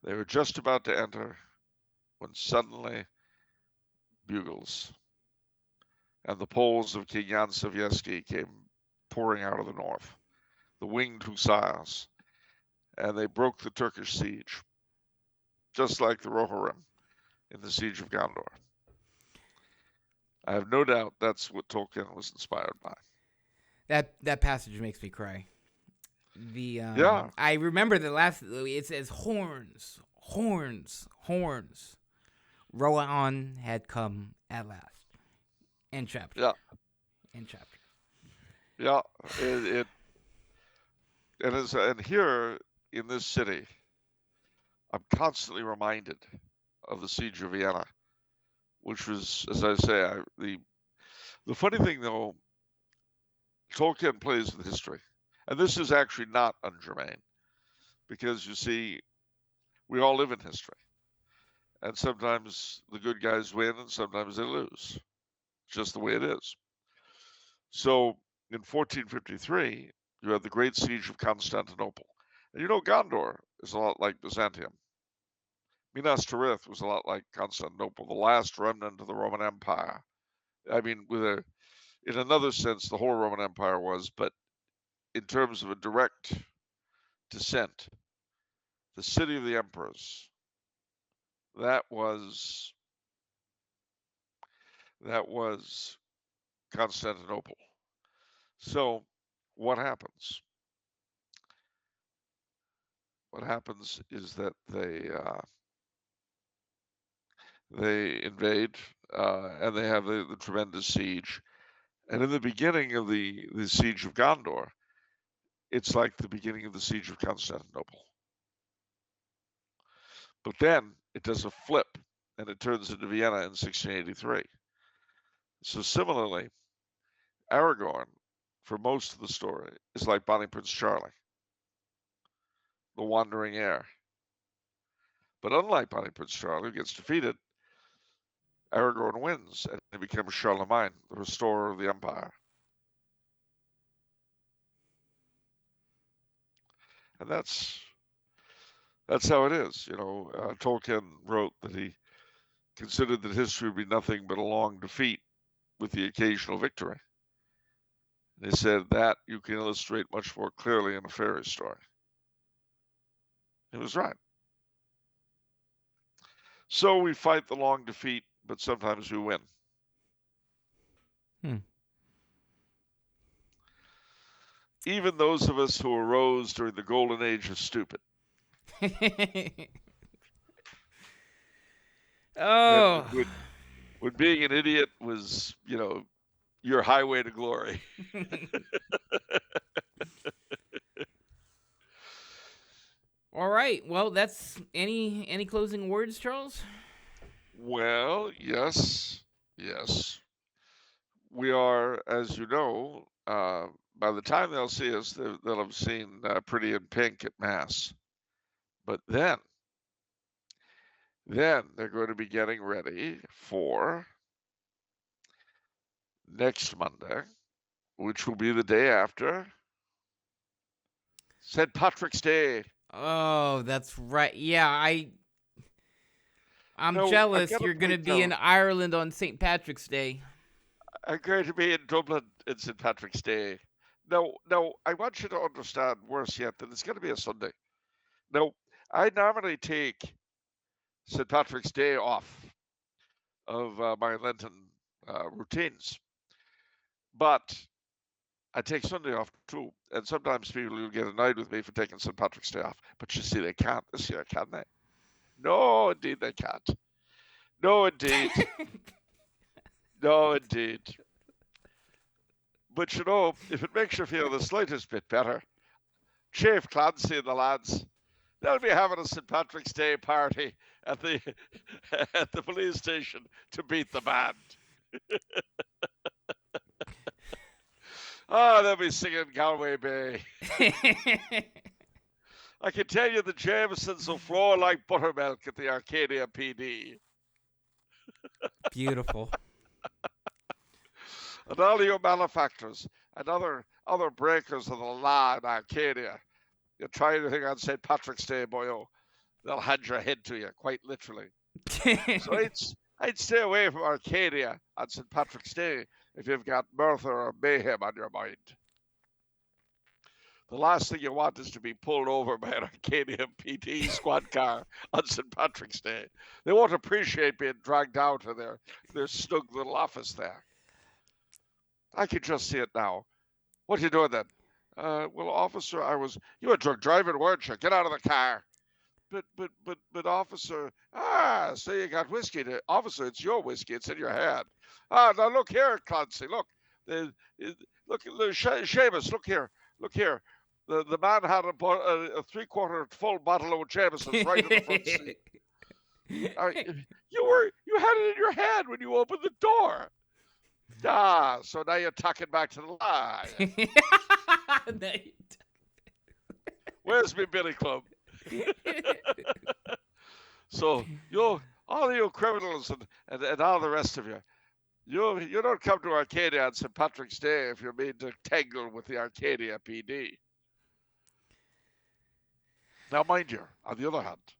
They were just about to enter when suddenly bugles and the Poles of King Jan Sobieski came pouring out of the north, the winged hussars, and they broke the Turkish siege, just like the Rohirrim in the siege of Gondor. I have no doubt that's what Tolkien was inspired by. That passage makes me cry. Yeah, I remember the last. It says horns, horns, horns. Rohan had come at last. End chapter. yeah, End chapter. yeah. It and here in this city, I'm constantly reminded of the siege of Vienna, which was, as I say, the funny thing though, Tolkien plays with history, and this is actually not ungermane, because you see, we all live in history, and sometimes the good guys win, and sometimes they lose. It's just the way it is. So in 1453, you had the Great Siege of Constantinople, and you know Gondor is a lot like Byzantium. Minas Tirith was a lot like Constantinople, the last remnant of the Roman Empire. I mean, in another sense, the whole Roman Empire was, but in terms of a direct descent, the city of the emperors, that was that was Constantinople. So, what happens? What happens is that they invade, and they have the tremendous siege. And in the beginning of the siege of Gondor, it's like the beginning of the siege of Constantinople. But then it does a flip, and it turns into Vienna in 1683. So similarly, Aragorn, for most of the story, is like Bonnie Prince Charlie, the wandering heir. But unlike Bonnie Prince Charlie, who gets defeated, Aragorn wins, and he becomes Charlemagne, the restorer of the empire. And that's how it is. Tolkien wrote that he considered that history would be nothing but a long defeat with the occasional victory. And he said that you can illustrate much more clearly in a fairy story. He was right. So we fight the long defeat, but sometimes we win. Hmm. Even those of us who arose during the golden age of stupid. Oh. When being an idiot was, your highway to glory. All right. right. Well, that's any closing words, Charles? Well, yes, yes. We are, as you know, by the time they'll see us, they'll have seen Pretty in Pink at Mass. But then they're going to be getting ready for next Monday, which will be the day after St. Patrick's Day. Oh, that's right. Yeah, I'm No, I jealous. gotta You're gonna point be in out, Ireland on St. Patrick's Day. I'm going to be in Dublin in St. Patrick's Day. No, I want you to understand worse yet that it's going to be a Sunday. Now, I normally take St. Patrick's Day off of my Lenten routines, but I take Sunday off too. And sometimes people will get annoyed with me for taking St. Patrick's Day off. But you see, they can't this year, can they? No, indeed, they can't. No, indeed. No, indeed. But you know, if it makes you feel the slightest bit better, Chief Clancy and the lads, they'll be having a St. Patrick's Day party at the at the police station to beat the band. Oh, they'll be singing Galway Bay. I can tell you the Jamesons will flow like buttermilk at the Arcadia PD. Beautiful. And all of your malefactors and other breakers of the law in Arcadia, you try anything on St. Patrick's Day, boyo, they'll hand your head to you, quite literally. So I'd stay away from Arcadia on St. Patrick's Day if you've got murder or mayhem on your mind. The last thing you want is to be pulled over by an Arcadia PD squad car on St. Patrick's Day. They won't appreciate being dragged out to their snug little office there. I can just see it now. What are you doing then? Well, officer, you were drunk driving, weren't you? Get out of the car. But officer, so you got whiskey. Officer, it's your whiskey. It's in your hand. Now look here, Clancy. Look, Seamus, look here. The man had a 3/4 full bottle of Jameson's right in the front seat. You had it in your hand when you opened the door. So now you're talking back to the lie. Where's me billy club? So all of you criminals and all the rest of you, you don't come to Arcadia on St. Patrick's Day if you're made to tangle with the Arcadia PD. Now, mind you, on the other hand,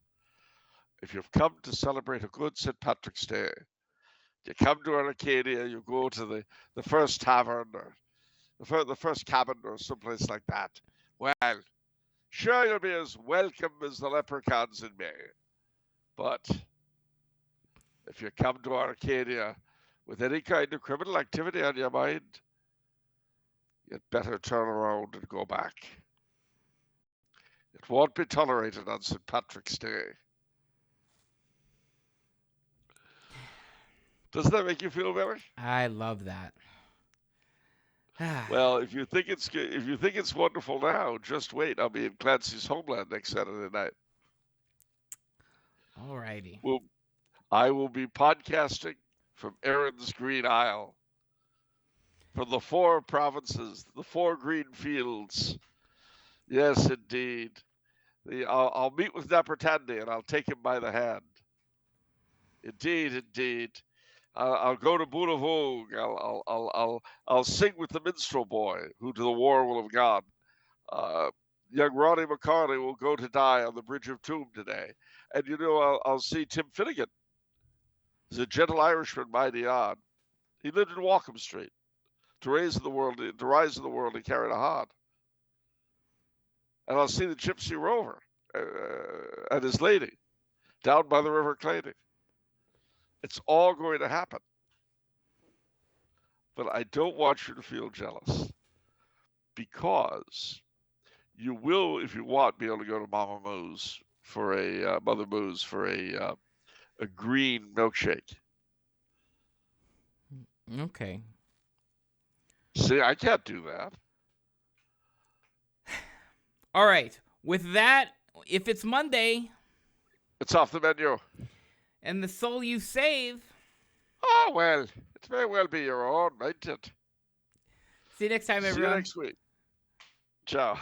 if you've come to celebrate a good St. Patrick's Day, you come to Arcadia, you go to the first tavern or the first cabin or someplace like that. Well, sure, you'll be as welcome as the leprechauns in May. But if you come to Arcadia with any kind of criminal activity on your mind, you'd better turn around and go back. It won't be tolerated on St. Patrick's Day. Doesn't that make you feel better? I love that. Well, if you think it's wonderful now, just wait. I'll be in Clancy's Homeland next Saturday night. Alrighty. Well, I will be podcasting from Erin's Green Isle, from the 4 provinces, the 4 green fields. Yes, indeed. I'll meet with Nappertandy and I'll take him by the hand. Indeed. I'll go to Boonavogue. I'll sing with the minstrel boy, who to the war will have gone. Young Ronnie McCartney will go to die on the Bridge of Toome today. And I'll see Tim Finnegan. He's a gentle Irishman, mighty odd. He lived in Walkham Street. To rise in the world, he carried a hod. And I'll see the Gypsy Rover and his lady down by the River Clayding. It's all going to happen. But I don't want you to feel jealous, because you will, if you want, be able to go to Mother Moo's for a green milkshake. Okay. See, I can't do that. All right. With that, if it's Monday It's off the menu. and the soul you save. Oh, well, it may well be your own, mightn't it? See you next time, See everyone. you next week. Ciao.